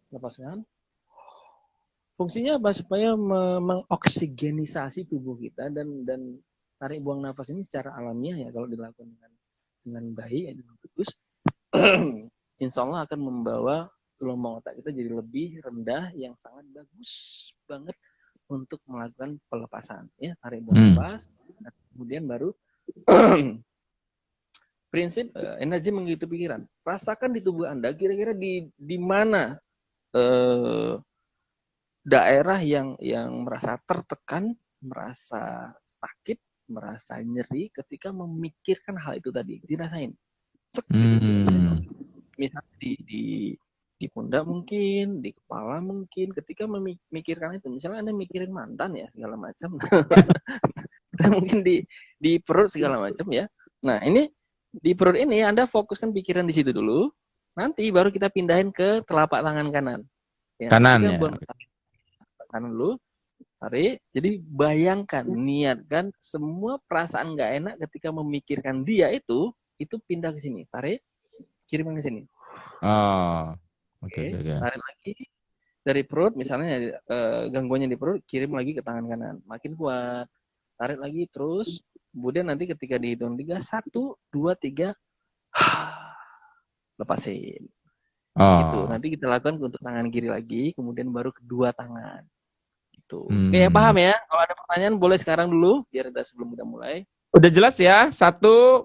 Lepaskan. Fungsinya apa? Supaya mengoksigenisasi tubuh kita dan tarik buang nafas ini secara alamiah ya, kalau dilakukan dengan baik, dengan bagus, insya Allah akan membawa gelombang otak kita jadi lebih rendah, yang sangat bagus banget untuk melakukan pelepasan. Ya, tarik buang nafas, kemudian baru prinsip energi mengikuti pikiran. Rasakan di tubuh Anda kira-kira di mana daerah yang merasa tertekan, merasa sakit, merasa nyeri ketika memikirkan hal itu tadi. Dirasain. Sek, gitu, dirasain. Misalnya di pundak mungkin, di kepala mungkin, ketika memikirkan itu. Misalnya Anda mikirin mantan ya, segala macam. Mungkin di perut segala macam ya. Nah, ini di perut ini Anda fokuskan pikiran di situ dulu. Nanti baru kita pindahin ke telapak tangan kanan. Ya, kanan ya. Kanan dulu, tarik. Jadi bayangkan, niatkan semua perasaan nggak enak ketika memikirkan dia itu pindah ke sini. Tarik, kirimkan ke sini. Oh, oke. Tarik lagi dari perut, misalnya gangguannya di perut, kirim lagi ke tangan kanan. Makin kuat. Tarik lagi terus. Kemudian nanti ketika dihitung 3, 1, 2, 3, lepasin. Gitu. Nanti kita lakukan untuk tangan kiri lagi, kemudian baru kedua tangan. Gitu. Oke, paham ya? Kalau ada pertanyaan boleh sekarang dulu, biar kita sebelum kita mulai. Udah jelas ya. Satu,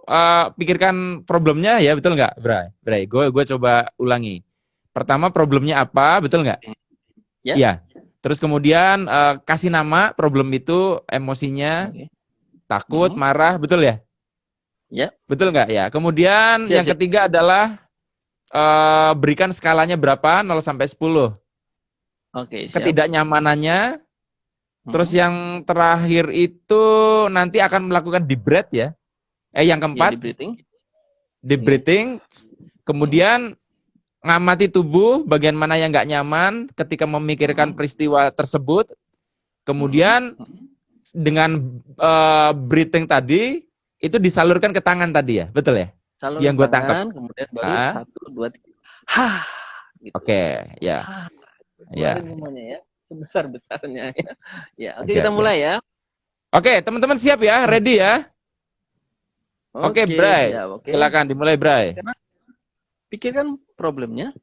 pikirkan problemnya ya, betul nggak, Bray? Gue coba ulangi. Pertama, problemnya apa, betul nggak? Ya. Iya. Terus kemudian kasih nama problem itu, emosinya, takut, marah, betul ya? Ya. Betul nggak ya? Kemudian yang ketiga adalah berikan skalanya berapa, 0 sampai 10. Oke, siap. Ketidaknyamanannya. Terus yang terakhir itu nanti akan melakukan deep breath ya. Yang keempat, ya, deep breathing. Kemudian ngamati tubuh, bagian mana yang nggak nyaman ketika memikirkan peristiwa tersebut. Kemudian dengan breathing tadi itu disalurkan ke tangan tadi ya, betul ya? Salurkan yang gue tangkap. Kemudian baru 1, 2, 3. Hah. Gitu. Oke, ya. Ya. Semuanya ya, sebesar-besarnya ya. Ya, oke, kita mulai ya. Oke, teman-teman siap ya, ready ya? Oke, Bray. Siap, okay. Silakan dimulai, Bray. Pikirkan problemnya.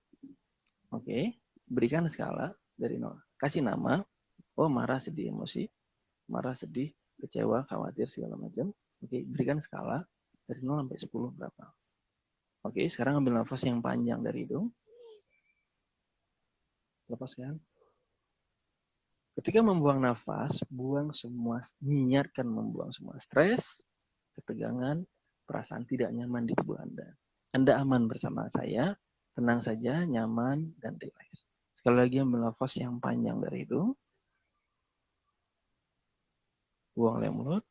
Oke, berikan skala dari 0. Kasih nama. Oh, marah, sedih, emosi. Marah, sedih, kecewa, khawatir, segala macam. Oke, berikan skala dari 0 sampai 10 berapa. Oke, sekarang ambil nafas yang panjang dari hidung. Lepaskan. Ketika membuang nafas, niatkan membuang semua stres, ketegangan, perasaan tidak nyaman di tubuh Anda. Anda aman bersama saya, tenang saja, nyaman, dan rileks. Sekali lagi ambil nafas yang panjang dari hidung. Buang lewat mulut.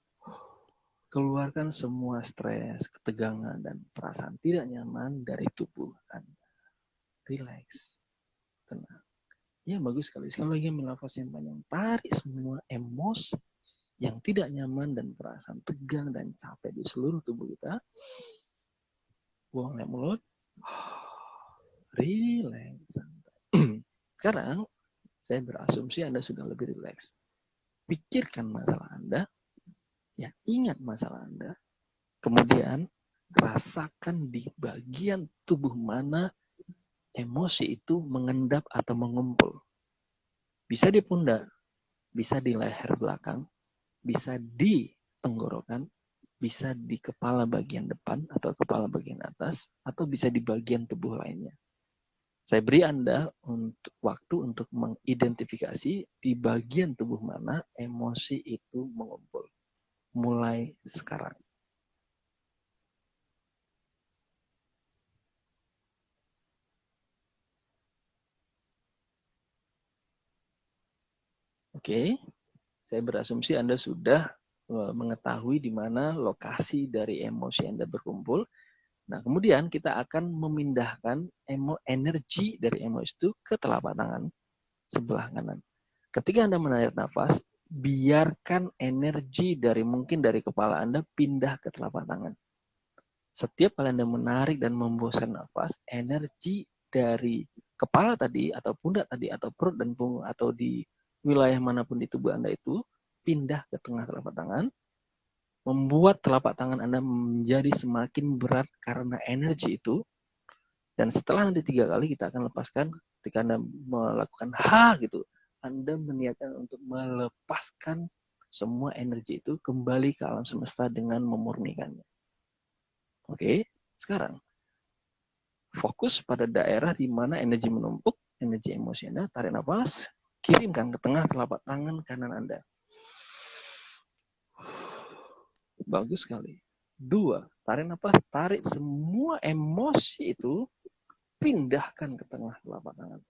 Keluarkan semua stres, ketegangan, dan perasaan tidak nyaman dari tubuh Anda. Rileks. Tenang. Ya, bagus sekali. Sekali lagi ambil nafas yang panjang. Tarik semua emosi yang tidak nyaman dan perasaan tegang dan capek di seluruh tubuh kita. Buang lewat mulut. Rileks. Sekarang, saya berasumsi Anda sudah lebih rileks. Pikirkan masalah Anda. Ya, ingat masalah Anda. Kemudian, rasakan di bagian tubuh mana emosi itu mengendap atau mengumpul. Bisa di pundak, bisa di leher belakang, bisa di tenggorokan, bisa di kepala bagian depan atau kepala bagian atas, atau bisa di bagian tubuh lainnya. Saya beri Anda waktu untuk mengidentifikasi di bagian tubuh mana emosi itu mengumpul. Mulai sekarang. Oke, saya berasumsi Anda sudah mengetahui di mana lokasi dari emosi Anda berkumpul. Nah, kemudian kita akan memindahkan energi dari emosi itu ke telapak tangan sebelah kanan. Ketika Anda menarik nafas, biarkan energi mungkin dari kepala Anda pindah ke telapak tangan. Setiap kali Anda menarik dan memboskan nafas, energi dari kepala tadi, atau pundak tadi, atau perut dan punggung, atau di wilayah manapun di tubuh Anda itu, pindah ke tengah telapak tangan, membuat telapak tangan Anda menjadi semakin berat karena energi itu. Dan setelah nanti 3 kali kita akan lepaskan, ketika Anda melakukan gitu, Anda meniatkan untuk melepaskan semua energi itu kembali ke alam semesta dengan memurnikannya. Oke, sekarang fokus pada daerah di mana energi menumpuk, energi emosi Anda, tarik nafas, kirimkan ke tengah telapak tangan kanan Anda. Bagus sekali. 2, tarik nafas, tarik semua emosi itu, pindahkan ke tengah telapak tangan.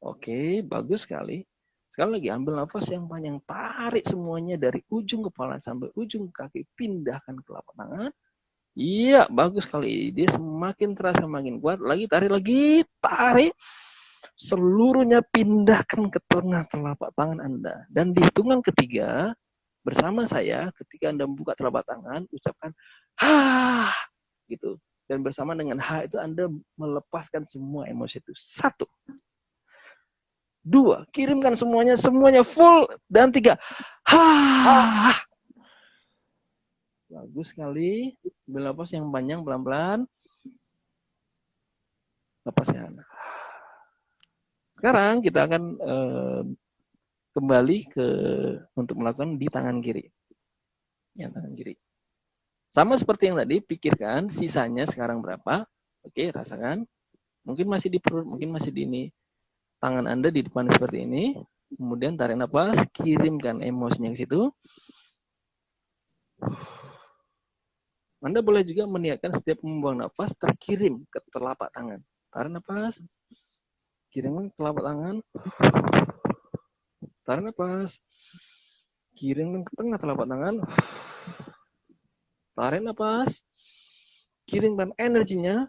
Oke, bagus sekali. Sekali lagi, ambil nafas yang panjang, tarik semuanya dari ujung kepala sampai ujung kaki, pindahkan ke telapak tangan. Iya, bagus sekali. Dia semakin terasa makin kuat. Lagi, tarik. Seluruhnya pindahkan ke tengah telapak tangan Anda. Dan di hitungan ketiga, bersama saya, ketika Anda membuka telapak tangan, ucapkan, ha, gitu. Dan bersama dengan ha itu Anda melepaskan semua emosi itu. 1. 2, kirimkan semuanya full. Dan 3, ha. Bagus sekali. Ambil nafas yang panjang pelan-pelan. Lepaskan. Sekarang kita akan kembali untuk melakukan di tangan kiri. Yang tangan kiri. Sama seperti yang tadi, pikirkan sisanya sekarang berapa. Oke, rasakan. Mungkin masih di perut, mungkin masih di ini. Tangan Anda di depan seperti ini. Kemudian tarik nafas, kirimkan emosinya ke situ. Anda boleh juga meniatkan setiap membuang nafas terkirim ke telapak tangan. Tarik nafas, kirimkan ke telapak tangan. Tarik nafas, kirimkan ke tengah telapak tangan. Tarik nafas, kirimkan energinya.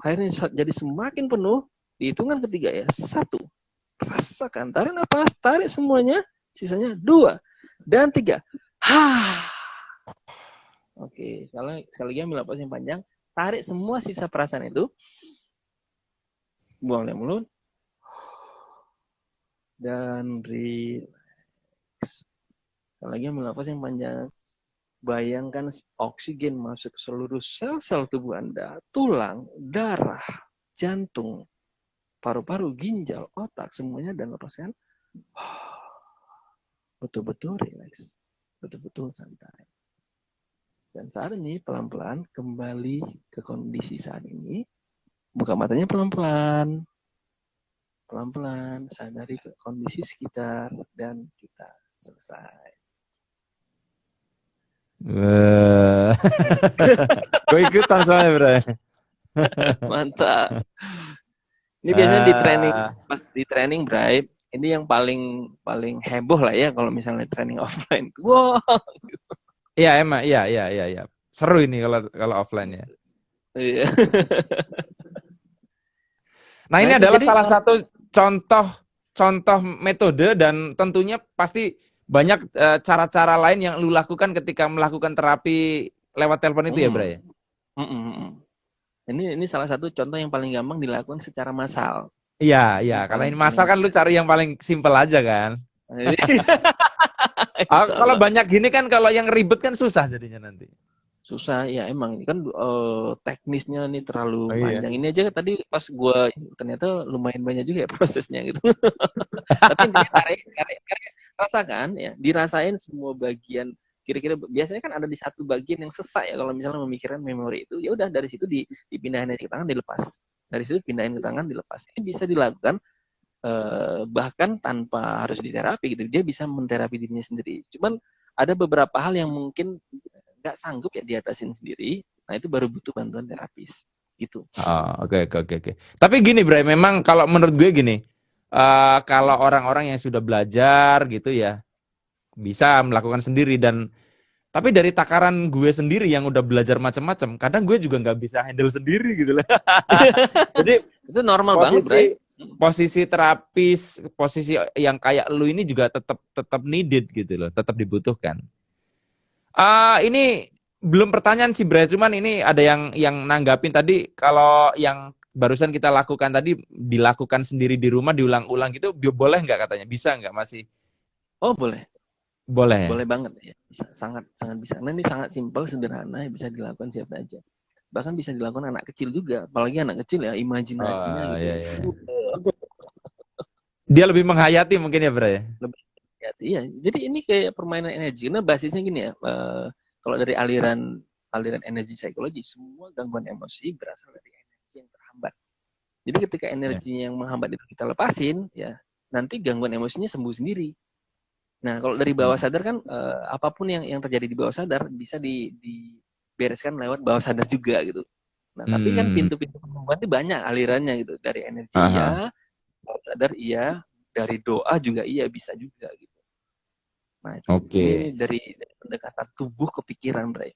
Akhirnya jadi semakin penuh. Di hitungan ketiga ya. 1, rasakan. Tarik nafas, tarik semuanya. Sisanya 2 dan 3. Oke, sekali lagi ambil nafas yang panjang. Tarik semua sisa perasaan itu. Buang dari mulut. Dan relax. Sekali lagi ambil nafas yang panjang. Bayangkan oksigen masuk ke seluruh sel-sel tubuh Anda. Tulang, darah, jantung, paru-paru, ginjal, otak, semuanya. Dan lepaskan. Betul-betul relax. Betul-betul santai. Dan saat ini pelan-pelan kembali ke kondisi saat ini. Buka matanya pelan-pelan. pelan-pelan sadari kondisi sekitar dan kita selesai. Gue ikutan soalnya, bro. Mantap. Ini biasanya di training, pas di training, Bray, ini yang paling heboh lah ya kalau misalnya training offline. Wow. Iya emang, iya. Seru ini kalau offline ya. Iya. Nah, ini itu adalah jadi, salah satu contoh metode, dan tentunya pasti banyak cara-cara lain yang lu lakukan ketika melakukan terapi lewat telepon itu ya, Bray? Ini salah satu contoh yang paling gampang dilakukan secara massal. Iya, karena ini massal kan lu cari yang paling simpel aja kan. Kalau banyak gini kan, kalau yang ribet kan susah jadinya nanti. Susah ya, emang ini kan teknisnya nih terlalu iya. panjang. Ini aja tadi pas gua ternyata lumayan banyak juga ya prosesnya gitu. Tapi intinya tarik, rasakan ya, dirasain semua bagian. Kira-kira biasanya kan ada di satu bagian yang sesak ya kalau misalnya memikirkan memori itu. Ya udah, dari situ dipindahin ke tangan, dilepas. Dari situ pindahin ke tangan, dilepas. Ini bisa dilakukan bahkan tanpa harus diterapi gitu. Dia bisa menterapi dirinya sendiri. Cuman ada beberapa hal yang mungkin nggak sanggup ya diatasin sendiri. Nah, itu baru butuh bantuan terapis gitu. Oke. Tapi gini, Bray, memang kalau menurut gue gini, kalau orang-orang yang sudah belajar gitu ya bisa melakukan sendiri, tapi dari takaran gue sendiri yang udah belajar macam-macam, kadang gue juga nggak bisa handle sendiri gitu lah. Jadi itu normal banget, Bray. Posisi terapis, posisi yang kayak lu ini juga tetap needed gitu loh, tetap dibutuhkan. Ini belum pertanyaan sih, Bray, cuman ini ada yang nanggapin tadi, kalau yang barusan kita lakukan tadi dilakukan sendiri di rumah, diulang-ulang gitu, boleh nggak katanya? Bisa nggak masih? Oh, boleh. Boleh. Boleh banget ya. Sangat bisa. Nah, ini sangat simpel, sederhana, bisa dilakukan siapa aja. Bahkan bisa dilakukan anak kecil juga, apalagi anak kecil ya, imajinasinya gitu. Iya. Dia lebih menghayati mungkin ya, Bro ya. Lebih menghayati, iya. Jadi ini kayak permainan energi. Nah, basisnya gini ya. Kalau dari aliran energi psikologi, semua gangguan emosi berasal dari energi yang terhambat. Jadi ketika energinya yang menghambat itu kita lepasin, ya nanti gangguan emosinya sembuh sendiri. Nah, kalau dari bawah sadar kan apapun yang terjadi di bawah sadar bisa dibereskan lewat bawah sadar juga gitu. Nah, tapi kan pintu-pintu penyembuhan itu banyak alirannya gitu. Dari energi iya, bawah sadar iya, dari doa juga iya, bisa juga gitu. Nah, itu ini dari pendekatan tubuh ke pikiran, Bray.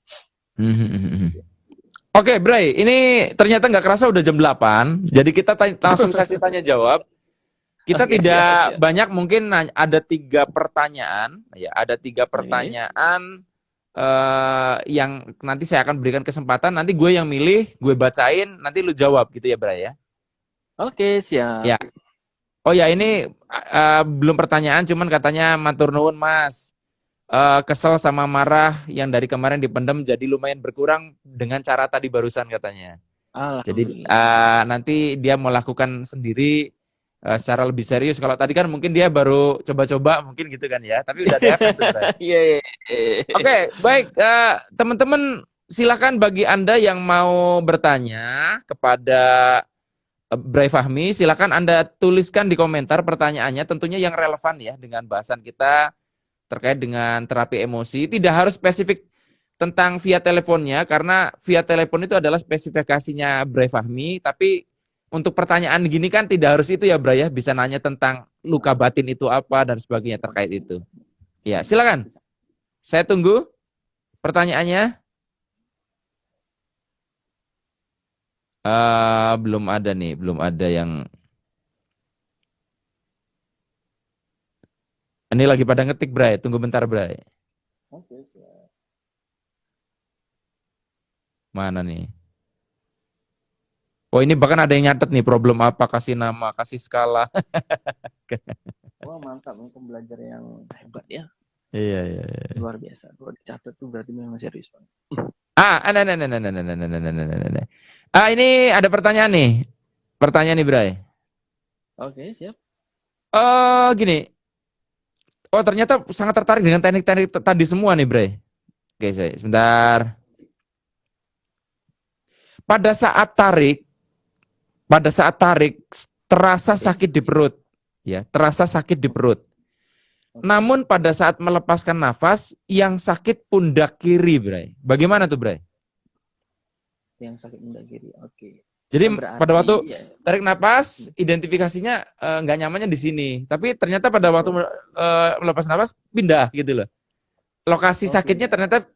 Oke, Bray, ini ternyata nggak kerasa udah jam 8, jadi kita langsung sesi tanya jawab. Kita tidak banyak, mungkin ada 3 pertanyaan, ya, ada 3 pertanyaan yang nanti saya akan berikan kesempatan, nanti gue yang milih, gue bacain, nanti lu jawab gitu ya, Bray ya. Oke, siap. Ya. Oh ya, ini belum pertanyaan, cuman katanya matur nuwun Mas. Kesel sama marah yang dari kemarin dipendam jadi lumayan berkurang dengan cara tadi barusan katanya. Jadi nanti dia mau lakukan sendiri secara lebih serius. Kalau tadi kan mungkin dia baru coba-coba mungkin gitu kan ya, tapi udah ada efek. Iya. Oke, baik, teman-teman, silakan bagi Anda yang mau bertanya kepada Bray Fahmi, silakan Anda tuliskan di komentar pertanyaannya, tentunya yang relevan ya dengan bahasan kita terkait dengan terapi emosi. Tidak harus spesifik tentang via teleponnya, karena via telepon itu adalah spesifikasinya Bray Fahmi, tapi untuk pertanyaan gini kan tidak harus itu ya, Bray ya, bisa nanya tentang luka batin itu apa dan sebagainya terkait itu. Ya, silakan. Saya tunggu pertanyaannya. Belum ada nih, belum ada yang. Ini lagi pada ngetik, Bray. Tunggu bentar, Bray. Oke, siap. Mana nih? Oh, ini bahkan ada yang nyatet nih, problem apa, kasih nama, kasih skala. Wah, mantap, ini pembelajar yang hebat ya. Iya. Luar biasa. Kalau dicatat tuh berarti memang serius banget. Ini ada pertanyaan nih. Pertanyaan nih, Bray. Oke, siap. Gini. Oh, ternyata sangat tertarik dengan teknik-teknik tadi semua nih, Bray. Oke, saya sebentar. Pada saat tarik terasa Oke. sakit di perut, ya, terasa sakit di perut. Oke. Namun pada saat melepaskan nafas, yang sakit pundak kiri, Bray. Bagaimana tuh, Bray? Yang sakit pundak kiri. Oke. Jadi Nah, pada waktu berarti ya. tarik napas, identifikasinya nggak nyamannya di sini. Tapi ternyata pada waktu melepas napas, pindah gitu loh. Lokasi Oh, sakitnya pindah. ternyata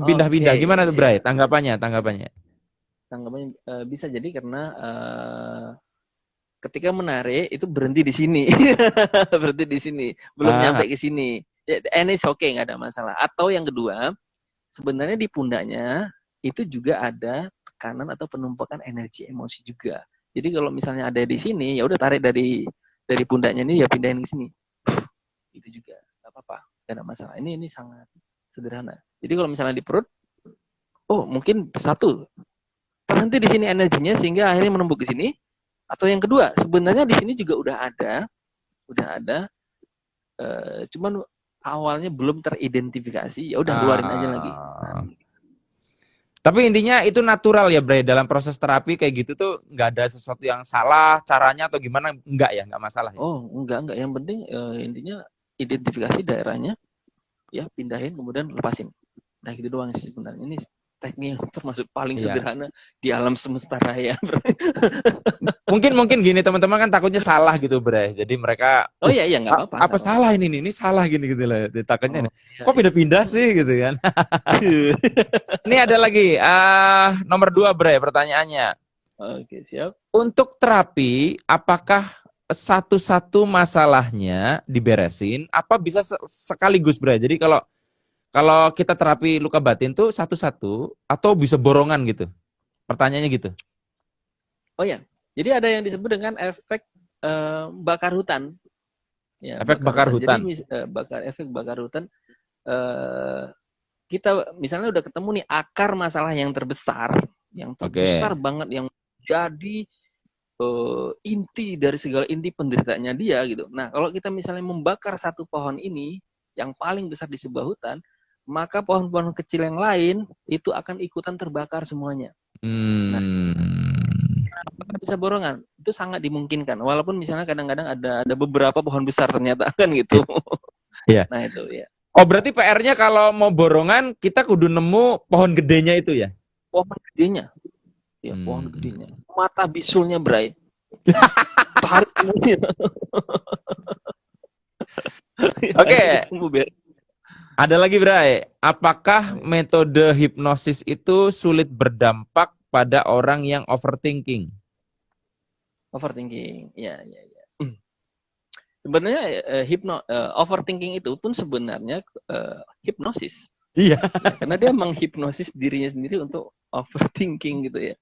pindah-pindah. Oke, Gimana tuh, Bray? siap. Tanggapannya. Tanggapannya bisa jadi karena ketika menarik itu berhenti di sini. Berhenti di sini. Belum Ah, nyampe ke sini. Ya, and it's okay, nggak ada masalah. Atau yang kedua, sebenarnya di pundaknya itu juga ada tekanan atau penumpukan energi emosi juga. Jadi kalau misalnya ada di sini, ya udah tarik dari pundaknya ini ya pindahin ke sini. Itu juga nggak apa-apa, nggak ada masalah. Ini sangat sederhana. Jadi kalau misalnya di perut, oh mungkin satu terhenti di sini energinya sehingga akhirnya menumpuk ke sini. Atau yang kedua, sebenarnya di sini juga udah ada, cuman awalnya belum teridentifikasi, ya udah keluarin aja lagi. ah. Tapi intinya itu natural ya, Bray. Dalam proses terapi kayak gitu tuh nggak ada sesuatu yang salah caranya atau gimana, enggak ya, nggak masalah ya. Oh, enggak. Yang penting intinya identifikasi daerahnya, ya pindahin kemudian lepasin. Nah gitu doang sih sebenarnya. Ini teknik yang termasuk paling Iya. sederhana di alam semesta raya. Mungkin gini teman-teman kan takutnya salah gitu, Bray. Jadi mereka, Oh iya nggak apa-apa. apa salah ini salah gini gitu lah. Takutnya Oh iya. kok pindah-pindah sih gitu kan. Ini ada lagi nomor 2, Bray, pertanyaannya. Oke siap. Untuk terapi, apakah satu-satu masalahnya diberesin? Apa bisa sekaligus, Bray? Jadi kalau kita terapi luka batin tuh satu-satu atau bisa borongan gitu? Pertanyaannya gitu. Oh ya, jadi ada yang disebut dengan efek bakar hutan. Ya, Efek bakar hutan. Jadi efek bakar hutan. Kita misalnya udah ketemu nih akar masalah yang terbesar banget, yang jadi inti dari segala inti penderitaannya dia gitu. Nah, kalau kita misalnya membakar satu pohon ini yang paling besar di sebuah hutan, maka pohon-pohon kecil yang lain itu akan ikutan terbakar semuanya. Nah, bisa borongan itu sangat dimungkinkan walaupun misalnya kadang-kadang ada beberapa pohon besar ternyata kan gitu. Iya. Nah itu ya. Oh berarti PR-nya kalau mau borongan kita kudu nemu pohon gedenya itu ya? Pohon gedenya, ya pohon gedenya. Mata bisulnya Bray. Tarik semuanya. Oke. Ada lagi, Bray. Apakah metode hipnosis itu sulit berdampak pada orang yang overthinking? Overthinking, ya. Sebenarnya overthinking itu pun sebenarnya hipnosis. Iya. Ya, karena dia menghipnosis dirinya sendiri untuk overthinking gitu ya.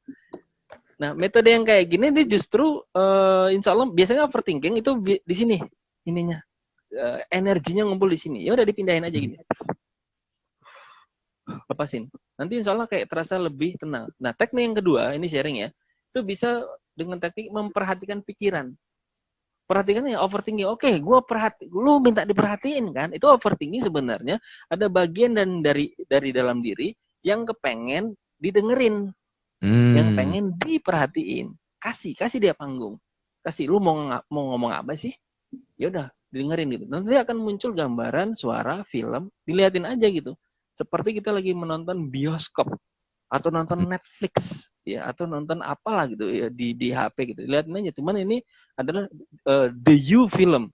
Nah, metode yang kayak gini dia justru insya Allah biasanya overthinking itu di sini ininya. Energinya ngumpul di sini. Ya udah dipindahin aja gini. Lepasin. Nanti insya Allah kayak terasa lebih tenang. Nah, teknik yang kedua, ini sharing ya. Itu bisa dengan teknik memperhatikan pikiran. Perhatikan ya overthinking. Oke, lu minta diperhatiin kan? Itu overthinking sebenarnya ada bagian dan dari dalam diri yang kepengen didengerin, yang pengen diperhatiin. Kasih dia panggung. Kasih lu mau ngomong apa sih? Ya udah didengerin gitu. Nanti akan muncul gambaran, suara, film, diliatin aja gitu. Seperti kita lagi menonton bioskop atau nonton Netflix ya atau nonton apalah gitu ya di HP gitu. Lihatin aja. Cuman ini adalah the you film.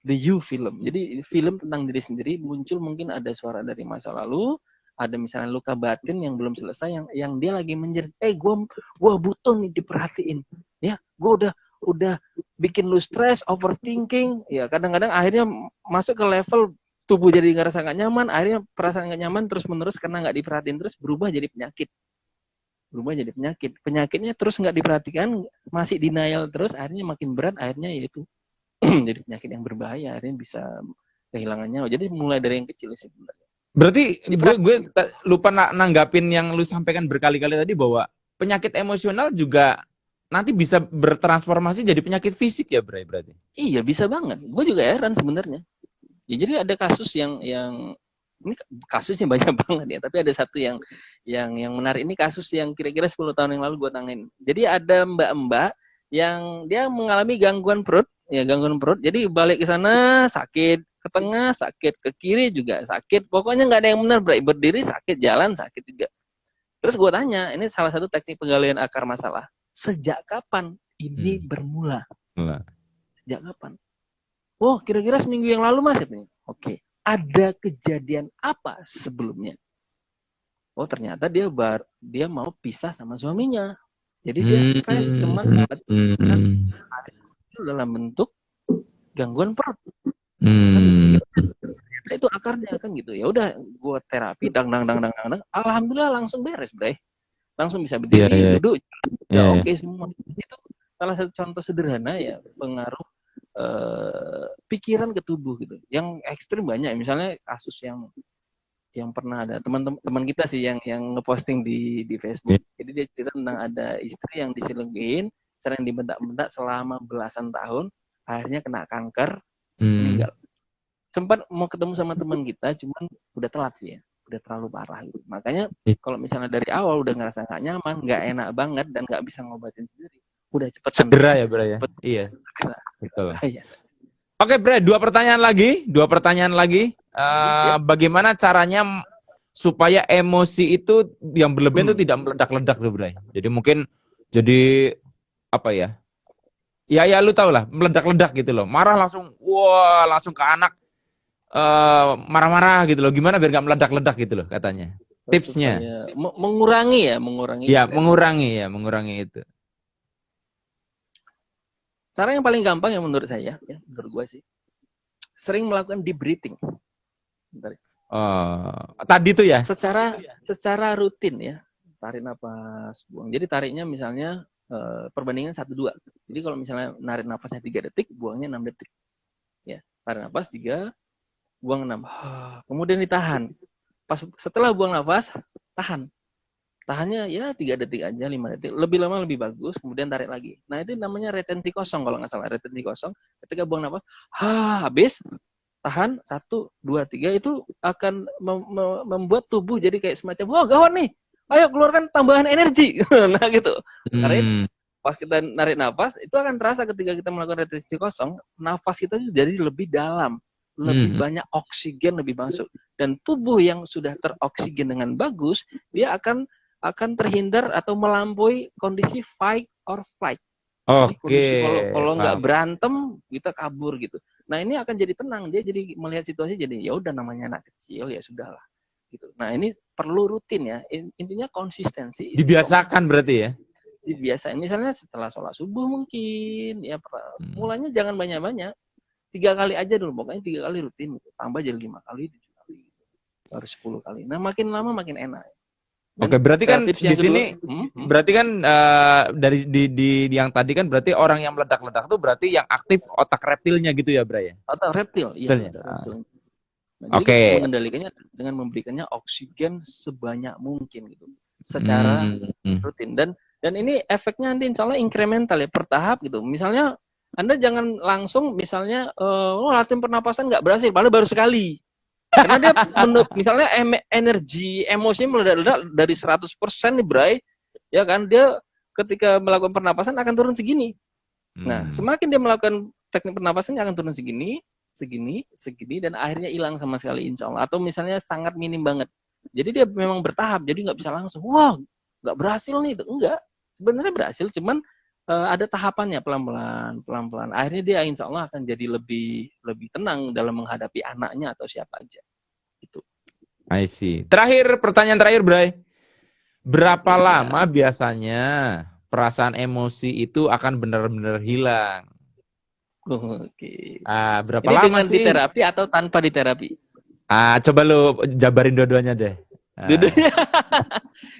Jadi film tentang diri sendiri, muncul mungkin ada suara dari masa lalu, ada misalnya luka batin yang belum selesai yang dia lagi menjerit, gua butuh nih diperhatiin. Ya, gua udah bikin lu stres, overthinking, ya kadang-kadang akhirnya masuk ke level tubuh jadi ngerasa nggak nyaman, akhirnya perasaan nggak nyaman terus-menerus karena nggak diperhatiin terus berubah jadi penyakit. Penyakitnya terus nggak diperhatikan, masih denial terus, akhirnya makin berat, akhirnya yaitu jadi penyakit yang berbahaya, akhirnya bisa kehilangan nyawa. Jadi mulai dari yang kecil sih sebenarnya. Berarti gue lupa nanggapin yang lu sampaikan berkali-kali tadi bahwa penyakit emosional juga nanti bisa bertransformasi jadi penyakit fisik ya, Bray, berarti? Iya, bisa banget. Gue juga heran sebenarnya. Ya, jadi ada kasus yang ini kasusnya banyak banget ya, tapi ada satu yang menarik. Ini kasus yang kira-kira 10 tahun yang lalu gue tangin. Jadi ada mbak-mbak yang dia mengalami gangguan perut, ya gangguan perut. Jadi balik ke sana sakit, ke tengah sakit, ke kiri juga sakit. Pokoknya nggak ada yang benar, berdiri sakit, jalan sakit juga. Terus gue tanya, ini salah satu teknik penggalian akar masalah. Sejak kapan ini bermula? Sejak kapan? Oh, kira-kira seminggu yang lalu Mas. Oke. Ada kejadian apa sebelumnya? Oh, ternyata dia mau pisah sama suaminya. Jadi dia stres, cemas, dalam bentuk gangguan perut. Itu akarnya kan gitu. Ya udah, gue terapi, alhamdulillah langsung beres, Bray. Langsung bisa berdiri, duduk, oke semua. Itu salah satu contoh sederhana ya pengaruh pikiran ke tubuh gitu. Yang ekstrim banyak, misalnya kasus yang pernah ada teman kita sih yang ngeposting di Facebook. Jadi dia cerita tentang ada istri yang diselingkuhin, sering dibentak-bentak selama belasan tahun, akhirnya kena kanker, meninggal. Sempat mau ketemu sama teman kita, cuman udah telat sih ya, udah terlalu parah gitu. Makanya kalau misalnya dari awal udah ngerasa nggak nyaman, nggak enak banget dan nggak bisa ngobatin sendiri, udah cepet segera ya Bray ya. Iya. Betul. Oke Bray, dua pertanyaan lagi. Bagaimana caranya supaya emosi itu yang berlebihan itu tidak meledak-ledak tuh Bray? Jadi mungkin jadi apa ya? Ya lu tau lah, meledak-ledak gitu loh. Marah langsung, langsung ke anak marah-marah gitu loh. Gimana biar nggak meledak-ledak gitu loh katanya. Tipsnya. Mengurangi. Ya, mengurangi itu. Cara yang paling gampang yang menurut saya, ya menurut gue sih, sering melakukan deep breathing. Tadi tuh ya? Secara rutin ya, tarik napas, buang. Jadi tariknya misalnya perbandingan 1-2. Jadi kalau misalnya narik napasnya 3 detik, buangnya 6 detik. Ya, tarik napas 3, buang 6. Kemudian ditahan. Setelah buang nafas, tahan. Tahannya ya 3 detik aja, 5 detik. Lebih lama lebih bagus, kemudian tarik lagi. Nah, itu namanya retensi kosong kalau nggak salah. Retensi kosong, ketika buang nafas, habis, tahan, 1, 2, 3, itu akan membuat tubuh jadi kayak semacam, gawat nih, ayo keluarkan tambahan energi. Nah, gitu. Karena pas kita narik nafas, itu akan terasa ketika kita melakukan retensi kosong, nafas kita jadi lebih dalam. Lebih banyak oksigen lebih masuk. Dan tubuh yang sudah teroksigen dengan bagus, dia akan terhindar atau melampaui kondisi fight or flight. Jadi kondisi kalau nggak berantem kita kabur gitu. Nah ini akan jadi tenang, dia jadi melihat situasi jadi ya udah namanya anak kecil ya sudahlah gitu. Nah ini perlu rutin ya, intinya konsistensi. Dibiasakan berarti ya? Dibiasain, misalnya setelah sholat subuh mungkin ya mulanya jangan banyak-banyak, 3 kali aja dulu, pokoknya 3 kali rutin gitu. Tambah jadi 5 kali, 7 kali gitu. Baru 10 kali. Nah makin lama makin enak. Dan oke, berarti kan di sini berarti kan dari di yang tadi kan berarti orang yang meledak-ledak tuh berarti yang aktif otak reptilnya gitu ya, Bray? Otak reptil, iya. Nah, jadi kita mengendalikannya dengan memberikannya oksigen sebanyak mungkin gitu, secara rutin. Dan ini efeknya nanti insya Allah incremental ya, bertahap gitu. Misalnya Anda jangan langsung misalnya latihan pernapasan nggak berhasil, padahal baru sekali. Karena dia misalnya energi emosi meledak-ledak dari 100% nih Bray, ya kan, dia ketika melakukan pernapasan akan turun segini. Nah, semakin dia melakukan teknik pernapasannya akan turun segini, dan akhirnya hilang sama sekali insya Allah. Atau misalnya sangat minim banget. Jadi dia memang bertahap, jadi nggak bisa langsung, nggak berhasil nih, itu enggak. Sebenarnya berhasil, cuman ada tahapannya pelan-pelan. Akhirnya dia insya Allah akan jadi lebih tenang dalam menghadapi anaknya atau siapa aja. Itu. I see. Pertanyaan terakhir, Bray. Berapa lama biasanya perasaan emosi itu akan benar-benar hilang? Oke. Berapa ini lama dengan sih? Diterapi atau tanpa diterapi? Coba lu jabarin dua-duanya deh.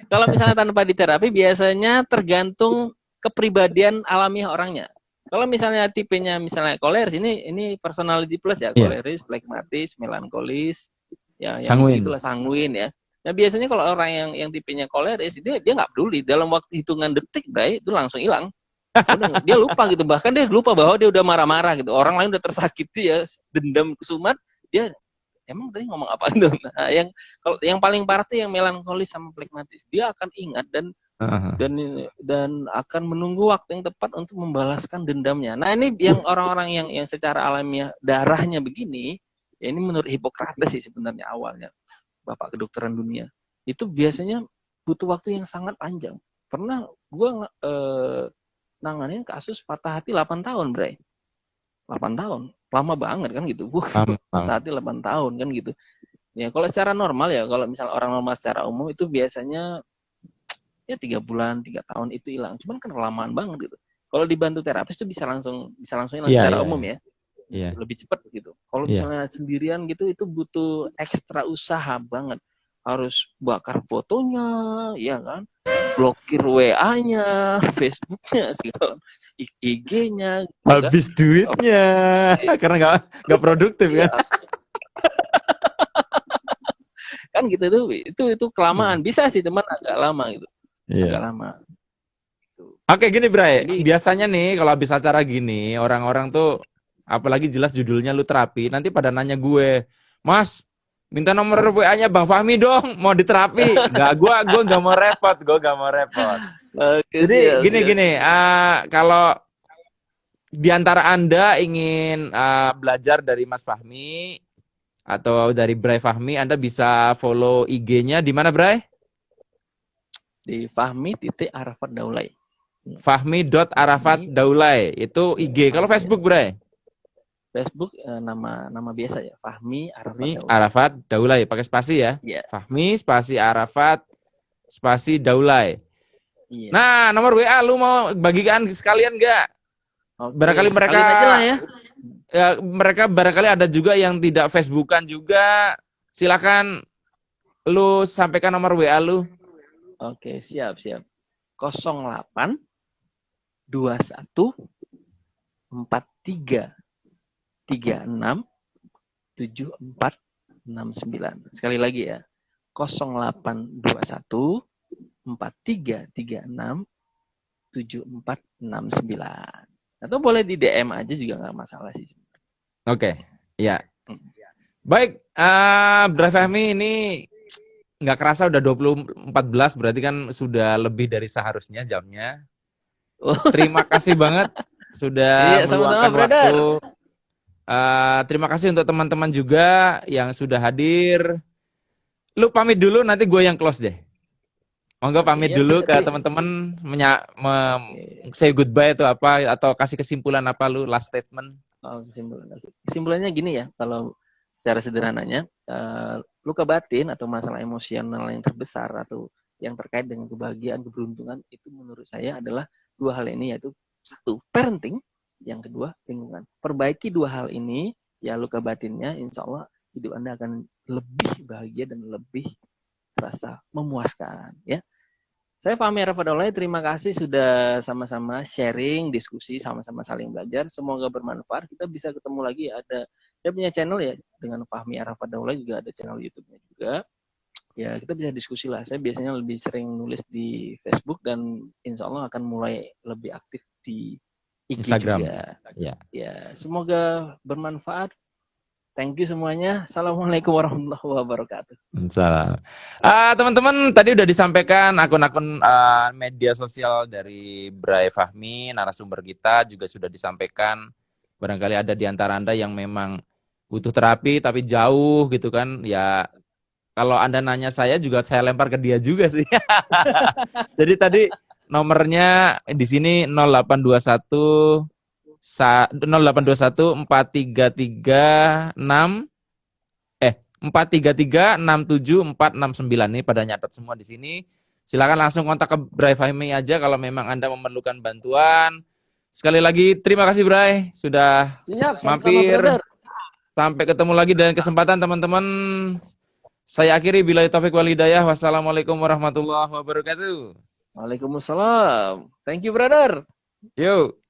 Kalau misalnya tanpa diterapi biasanya tergantung kepribadian alamiah orangnya. Kalau misalnya tipenya misalnya koleris, ini personality plus ya, koleris, flekmatis, melankolis, ya yang itulah sanguin ya. Nah biasanya kalau orang yang tipenya koleris, dia nggak peduli, dalam waktu hitungan detik, itu langsung hilang. Dia lupa gitu, bahkan dia lupa bahwa dia udah marah-marah gitu. Orang lain udah tersakiti ya, dendam kesumat, dia emang tadi ngomong apa itu? Nah, yang paling parah tuh yang melankolis sama flekmatis, dia akan ingat dan dan akan menunggu waktu yang tepat untuk membalaskan dendamnya. Nah, ini yang orang-orang yang secara alamiah darahnya begini, ya ini menurut Hippocrates sih sebenarnya awalnya, Bapak kedokteran dunia. Itu biasanya butuh waktu yang sangat panjang. Pernah gue nanganin kasus patah hati 8 tahun, Bray. 8 tahun. Lama banget kan gitu. Patah hati 8 tahun kan gitu. Ya, kalau secara normal ya, kalau misalnya orang normal secara umum itu biasanya ya 3 bulan, 3 tahun itu hilang. Cuman kan kelamaan banget gitu. Kalau dibantu terapis itu bisa langsung hilang secara umum ya. Lebih cepat gitu. Kalau misalnya sendirian gitu itu butuh ekstra usaha banget. Harus bakar fotonya, ya kan? Blokir WA-nya, Facebook-nya, segala IG-nya. Habis kan? Duitnya karena nggak produktif kan? Kan gitu tuh, itu kelamaan. Bisa sih teman agak lama gitu. Agak lama. Oke, gini Bray. Biasanya nih kalau habis acara gini, orang-orang tuh apalagi jelas judulnya lu terapi, nanti pada nanya gue, Mas, minta nomor WA-nya Bang Fahmi dong, mau diterapi. Enggak, gue nggak mau repot, Jadi gini, kalau di antara Anda ingin belajar dari Mas Fahmi atau dari Bray Fahmi, Anda bisa follow IG-nya di mana, Bray? Di Fahmi.Arafat Daulay. Fahmi.Arafat Daulay itu IG. Kalau Facebook, Bray? Facebook nama biasa ya, Fahmi Arafat Daulay, pakai spasi ya. Fahmi spasi Arafat spasi Daulay. Nah, nomor WA lu mau bagikan sekalian enggak? Barangkali mereka aja lah ya. Mereka barangkali ada juga yang tidak Facebookan juga. Silakan lu sampaikan nomor WA lu. Oke, siap. 08 21 43 36 74 69. Sekali lagi ya. 0821 43 36 74 69. Atau boleh di DM aja juga nggak masalah sih. Oke, ya. Baik, Bray Fahmi ini nggak kerasa udah 20.14, berarti kan sudah lebih dari seharusnya jamnya. Terima kasih banget sudah meluangkan waktu. Terima kasih untuk teman-teman juga yang sudah hadir. Lu pamit dulu, nanti gue yang close deh. Monggo pamit dulu ke teman-teman, say goodbye atau apa, atau kasih kesimpulan apa lu, last statement. Kesimpulannya gini ya, kalau secara sederhananya, luka batin atau masalah emosional yang terbesar atau yang terkait dengan kebahagiaan, keberuntungan, itu menurut saya adalah 2 hal ini, yaitu 1, parenting, yang kedua, lingkungan. Perbaiki 2 hal ini, ya luka batinnya, insya Allah hidup Anda akan lebih bahagia dan lebih terasa memuaskan. Ya. Saya Fahmi Arafat Daulay, terima kasih sudah sama-sama sharing, diskusi, sama-sama saling belajar. Semoga bermanfaat. Kita bisa ketemu lagi, saya punya channel ya, dengan Fahmi Arafat Daulay, juga ada channel YouTube-nya juga. Ya, kita bisa diskusi lah. Saya biasanya lebih sering nulis di Facebook dan insya Allah akan mulai lebih aktif di IG Instagram juga. Ya, semoga bermanfaat. Thank you semuanya. Assalamualaikum warahmatullahi wabarakatuh. Salam. Teman-teman, tadi udah disampaikan akun-akun media sosial dari Bray Fahmi, narasumber kita juga sudah disampaikan. Barangkali ada di antara Anda yang memang butuh terapi tapi jauh gitu kan. Ya, kalau Anda nanya saya juga saya lempar ke dia juga sih. Jadi tadi nomornya di sini 0821 0821 433 463 nih pada nyatat semua di sini. Silakan langsung kontak ke Bray Fahmi aja kalau memang Anda memerlukan bantuan. Sekali lagi terima kasih Bray sudah mampir. Sampai ketemu lagi dengan kesempatan teman-teman. Saya akhiri billahi taufik wal hidayah. Wassalamualaikum warahmatullahi wabarakatuh. Waalaikumsalam. Thank you brother. Yo.